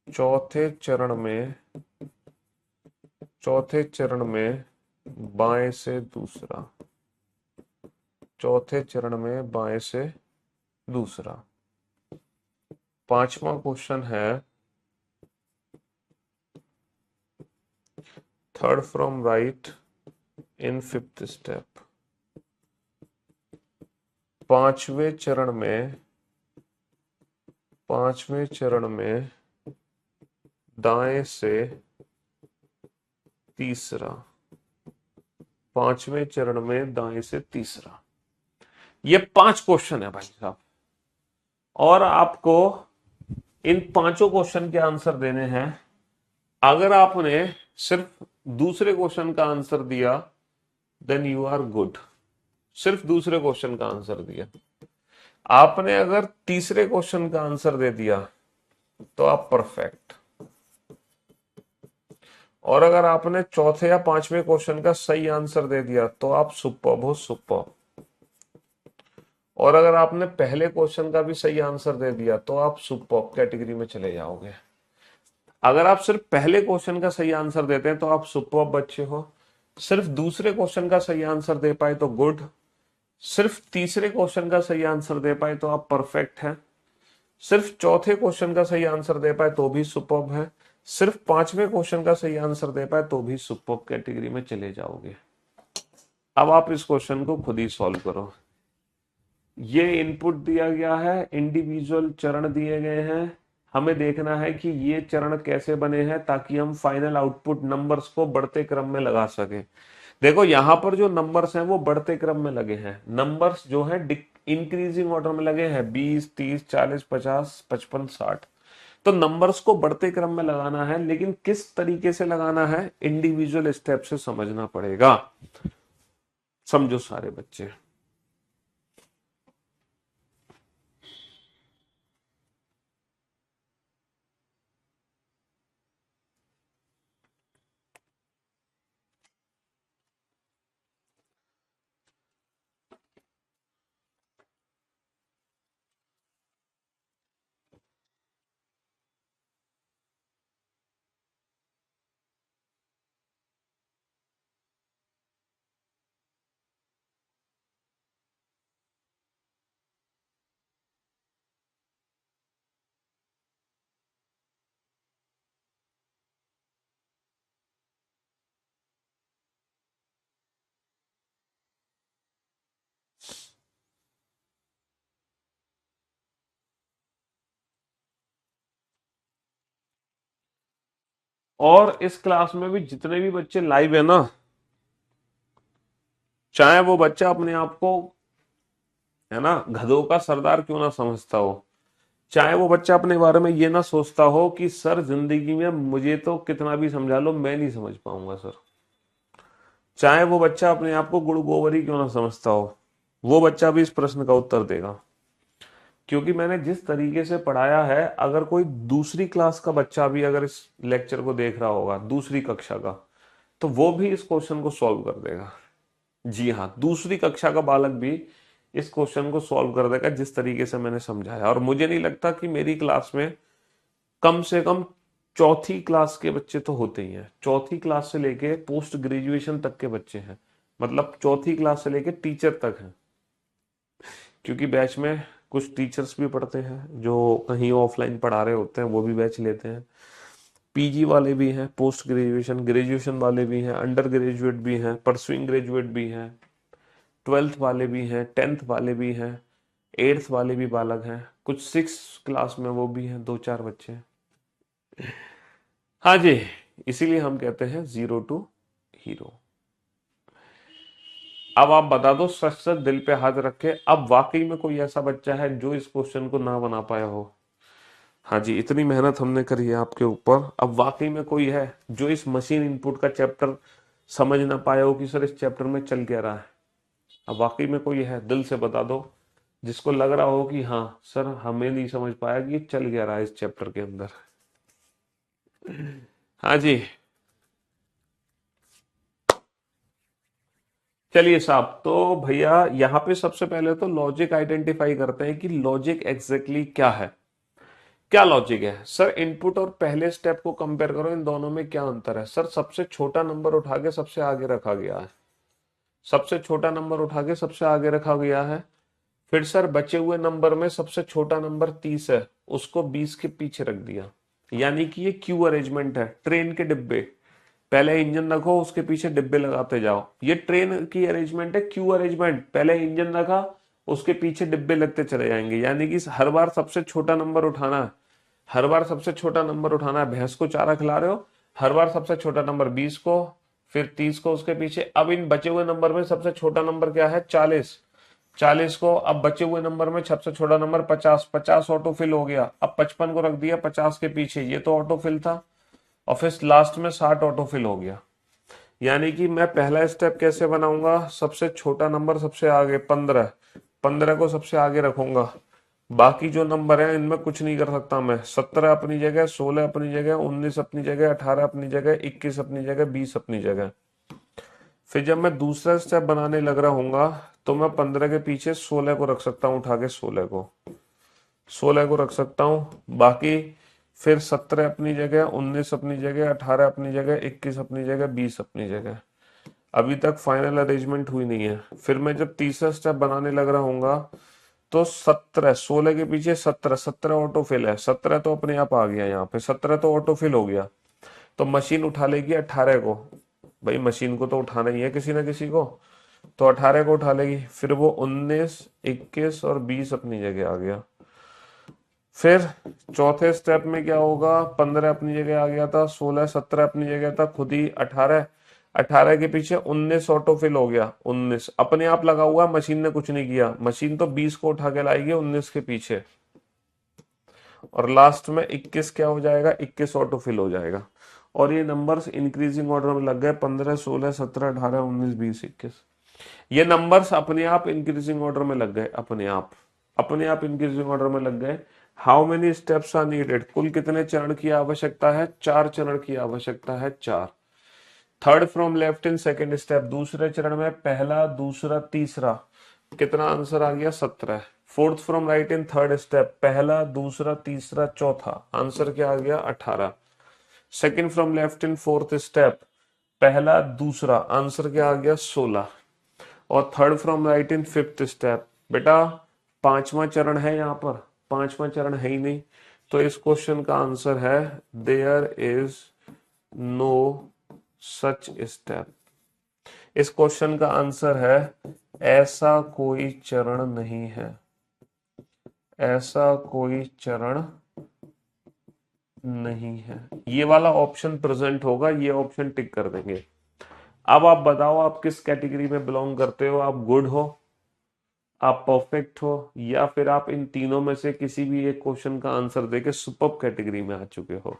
चौथे चरण में, चौथे चरण में बाएं से दूसरा, चौथे चरण में बाएं से दूसरा। पांचवा क्वेश्चन है third from right in fifth step. पांचवें चरण में, पांचवें चरण में दाएं से तीसरा, पांचवें चरण में दाएं से तीसरा। ये 5 क्वेश्चन है भाई साहब, और आपको इन पांचों क्वेश्चन के आंसर देने हैं। अगर आपने सिर्फ दूसरे क्वेश्चन का आंसर दिया देन यू आर गुड। सिर्फ दूसरे क्वेश्चन का आंसर दिया। आपने अगर तीसरे क्वेश्चन का आंसर दे दिया तो आप परफेक्ट, और अगर आपने चौथे या पांचवें क्वेश्चन का सही आंसर दे दिया तो आप सुपर्ब हो, सुपर्ब। और अगर आपने पहले क्वेश्चन का भी सही आंसर दे दिया तो आप सुपर्ब कैटेगरी में चले जाओगे। अगर आप सिर्फ पहले क्वेश्चन का सही आंसर देते हैं तो आप सुपर्ब बच्चे हो। सिर्फ दूसरे क्वेश्चन का सही आंसर दे पाए तो गुड। सिर्फ तीसरे क्वेश्चन का सही आंसर दे पाए तो आप परफेक्ट हैं। सिर्फ चौथे क्वेश्चन का सही आंसर दे पाए तो भी सुपर्ब है। सिर्फ पांचवें क्वेश्चन का सही आंसर दे पाए तो भी सुपर्ब कैटेगरी में चले जाओगे। अब आप इस क्वेश्चन को खुद ही सॉल्व करो। ये इनपुट दिया गया है, इंडिविजुअल चरण दिए गए हैं। हमें देखना है कि ये चरण कैसे बने हैं ताकि हम फाइनल आउटपुट नंबर्स को बढ़ते क्रम में लगा सके। देखो यहां पर जो नंबर्स हैं वो बढ़ते क्रम में लगे हैं। नंबर्स जो है इंक्रीजिंग ऑर्डर में लगे हैं, 20, 30, 40, 50, 55, 60। तो नंबर्स को बढ़ते क्रम में लगाना है, लेकिन किस तरीके से लगाना है इंडिविजुअल स्टेप से समझना पड़ेगा। समझो सारे बच्चे। और इस क्लास में भी जितने भी बच्चे लाइव है ना, चाहे वो बच्चा अपने आप को है ना गधों का सरदार क्यों ना समझता हो, चाहे वो बच्चा अपने बारे में ये ना सोचता हो कि सर जिंदगी में मुझे तो कितना भी समझा लो मैं नहीं समझ पाऊंगा सर, चाहे वो बच्चा अपने आप को गुड़ गोबरी क्यों ना समझता हो, वो बच्चा भी इस प्रश्न का उत्तर देगा। क्योंकि मैंने जिस तरीके से पढ़ाया है, अगर कोई दूसरी क्लास का बच्चा भी अगर इस लेक्चर को देख रहा होगा, दूसरी कक्षा का, तो वो भी इस क्वेश्चन को सॉल्व कर देगा। जी हाँ, दूसरी कक्षा का बालक भी इस क्वेश्चन को सॉल्व कर देगा जिस तरीके से मैंने समझाया। और मुझे नहीं लगता कि मेरी क्लास में कम से कम चौथी क्लास के बच्चे तो होते ही हैं। चौथी क्लास से लेके पोस्ट ग्रेजुएशन तक के बच्चे हैं, मतलब चौथी क्लास से लेके टीचर तक हैं। क्योंकि बैच में कुछ टीचर्स भी पढ़ते हैं जो कहीं ऑफलाइन पढ़ा रहे होते हैं, वो भी बैच लेते हैं। पीजी वाले भी हैं, पोस्ट ग्रेजुएशन ग्रेजुएशन वाले भी हैं, अंडर ग्रेजुएट भी हैं, परसुइंग ग्रेजुएट भी हैं, 12th वाले भी हैं, 10th वाले भी हैं, 8th वाले भी बालक हैं, कुछ 6 क्लास में वो भी हैं, 2-4 बच्चे। हाँ जी, इसीलिए हम कहते हैं 0 to हीरो। अब आप बता दो सच सच दिल पे हाथ रख के, अब वाकई में कोई ऐसा बच्चा है जो इस क्वेश्चन को ना बना पाया हो? हाँ जी, इतनी मेहनत हमने करी है आपके ऊपर, अब वाकई में कोई है जो इस मशीन इनपुट का चैप्टर समझ ना पाया हो कि सर इस चैप्टर में चल क्या रहा है? अब वाकई में कोई है, दिल से बता दो, जिसको लग रहा हो कि हाँ सर हमें नहीं समझ पाया कि ये चल क्या रहा है इस चैप्टर के अंदर। हाँ जी, चलिए साहब। तो भैया यहाँ पे सबसे पहले तो लॉजिक आइडेंटिफाई करते हैं कि लॉजिक एग्जैक्टली क्या है। क्या लॉजिक है सर? इनपुट और पहले स्टेप को कंपेयर करो, इन दोनों में क्या अंतर है? सर सबसे छोटा नंबर उठा के सबसे आगे रखा गया है, सबसे छोटा नंबर उठा के सबसे आगे रखा गया है। फिर सर बचे हुए नंबर में सबसे छोटा नंबर 30 है, उसको 20 के पीछे रख दिया। यानी कि ये क्यू अरेंजमेंट है, ट्रेन के डिब्बे, पहले इंजन रखो उसके पीछे डिब्बे लगाते जाओ। ये ट्रेन की अरेंजमेंट है, क्यू अरेंजमेंट, पहले इंजन रखा उसके पीछे डिब्बे लगते चले जाएंगे। यानी कि हर बार सबसे छोटा नंबर उठाना है, हर बार सबसे छोटा नंबर उठाना है। भैंस को चारा खिला रहे हो, हर बार सबसे छोटा नंबर 20 को, फिर 30 को उसके पीछे। अब इन बचे हुए नंबर में सबसे छोटा नंबर क्या है? 40। 40 को अब बचे हुए नंबर में सबसे छोटा नंबर 50। 50 ऑटो फिल हो गया। अब 55 को रख दिया 50 के पीछे, ये तो ऑटो फिल था। और फिर लास्ट में 60 ऑटो फिल हो गया। यानी कि मैं पहला स्टेप कैसे बनाऊंगा? सबसे छोटा नंबर सबसे आगे 15, 15 को सबसे आगे रखूंगा। बाकी जो नंबर है इनमें कुछ नहीं कर सकता मैं। 17 अपनी जगह, 16 अपनी जगह, 19 अपनी जगह, 18 अपनी जगह, 21 अपनी जगह, 20 अपनी जगह। फिर जब मैं दूसरा स्टेप बनाने लग रहा हूँ तो मैं 15 के पीछे 16 को रख सकता हूँ, उठा के 16 को रख सकता हूँ। बाकी फिर 17 अपनी जगह, 19 अपनी जगह, 18 अपनी जगह, 21 अपनी जगह, 20 अपनी जगह। अभी तक फाइनल अरेंजमेंट हुई नहीं है। फिर मैं जब तीसरा स्टेप बनाने लग रहा हूँ तो 17, 16 के पीछे 17, 17 ऑटो फिल है। 17 तो अपने आप आ गया यहाँ पे, 17 तो ऑटो फिल हो गया। तो मशीन उठा लेगी 18 को। भाई मशीन को तो उठाना ही है किसी ना किसी को, तो 18 को उठा लेगी। फिर वो 19, 21 और 20 अपनी जगह आ गया। फिर चौथे स्टेप में क्या होगा? 15 अपनी जगह आ गया था, 16, 17 अपनी जगह था, खुद ही 18, 18 के पीछे 19 ऑटो फिल हो गया। 19 अपने आप लगा हुआ, मशीन ने कुछ नहीं किया। मशीन तो 20 को उठा के लाएगी 19 के पीछे। और लास्ट में 21 क्या हो जाएगा? 21 ऑटो फिल हो जाएगा। और ये नंबर्स इंक्रीजिंग ऑर्डर में लग गए, 15, 16, 17, 18, 19, 20, 21। ये नंबर्स अपने आप इंक्रीजिंग ऑर्डर में लग गए, अपने आप इंक्रीजिंग ऑर्डर में लग गए। How many steps are needed? कुल कितने चरण की आवश्यकता है? 4 चरण की आवश्यकता है, 4। Third from left in second step, दूसरे चरण में पहला, दूसरा, तीसरा। कितना आंसर आ गया? 17। Fourth from right in third step, पहला, दूसरा, तीसरा, चौथा। आंसर क्या आ गया? 18। Second from left in fourth step, पहला, दूसरा। आंसर क्या आ गया? 16। और third from right in fifth step, बेटा पांचवा चरण है यहाँ पर, पांचवा चरण है ही नहीं। तो इस क्वेश्चन का आंसर है there is no such step. इस क्वेश्चन का आंसर है ऐसा कोई चरण नहीं है, ऐसा कोई चरण नहीं है। ये वाला ऑप्शन प्रेजेंट होगा, ये ऑप्शन टिक कर देंगे। अब आप बताओ आप किस कैटेगरी में बिलोंग करते हो? आप गुड हो, आप परफेक्ट हो, या फिर आप इन तीनों में से किसी भी एक क्वेश्चन का आंसर देके सुपर कैटेगरी में आ चुके हो?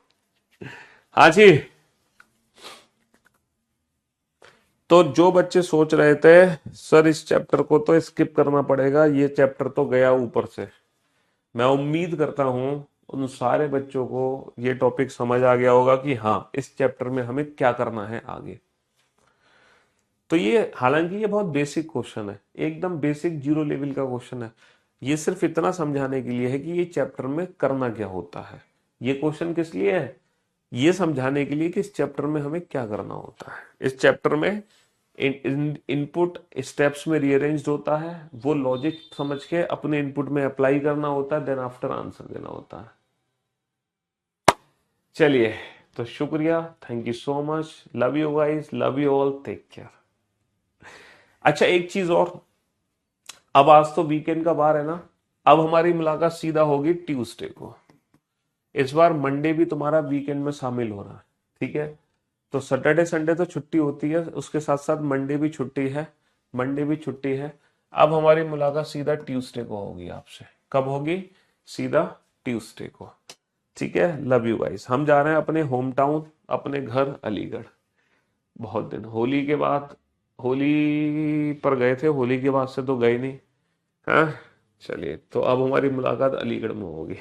हाँ जी। तो जो बच्चे सोच रहे थे सर इस चैप्टर को तो स्किप करना पड़ेगा, ये चैप्टर तो गया ऊपर से, मैं उम्मीद करता हूं उन सारे बच्चों को ये टॉपिक समझ आ गया होगा कि हाँ इस चैप्टर में हमें क्या करना है आगे। तो ये हालांकि ये बहुत बेसिक क्वेश्चन है, एकदम बेसिक जीरो लेवल का क्वेश्चन है। ये सिर्फ इतना समझाने के लिए है कि ये चैप्टर में करना क्या होता है। ये क्वेश्चन किस लिए है? ये समझाने के लिए कि इस चैप्टर में हमें क्या करना होता है। इस चैप्टर में इनपुट स्टेप्स में रीअरेंज होता है, वो लॉजिक समझ के अपने इनपुट में अप्लाई करना होता है, देन आफ्टर आंसर देना होता है। चलिए, तो शुक्रिया, thank you so much, love you guys, love you all, take care. अच्छा एक चीज और, अब आज तो वीकेंड का बार है ना, अब हमारी मुलाकात सीधा होगी ट्यूसडे को। इस बार मंडे भी तुम्हारा वीकेंड में शामिल हो रहा है, ठीक है? तो सैटरडे संडे तो छुट्टी होती है, उसके साथ साथ मंडे भी छुट्टी है, मंडे भी छुट्टी है। अब हमारी मुलाकात सीधा ट्यूसडे को होगी आपसे। कब होगी? सीधा ट्यूसडे को, ठीक है? Love you guys. हम जा रहे हैं अपने होम टाउन, अपने घर अलीगढ़। बहुत दिन होली के बाद, होली पर गए थे, होली के बाद से तो गए नहीं। हाँ, चलिए, तो अब हमारी मुलाकात अलीगढ़ में होगी।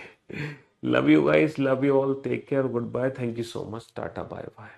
Love you guys, love you all, take care, good bye, thank you so much, tata, bye bye.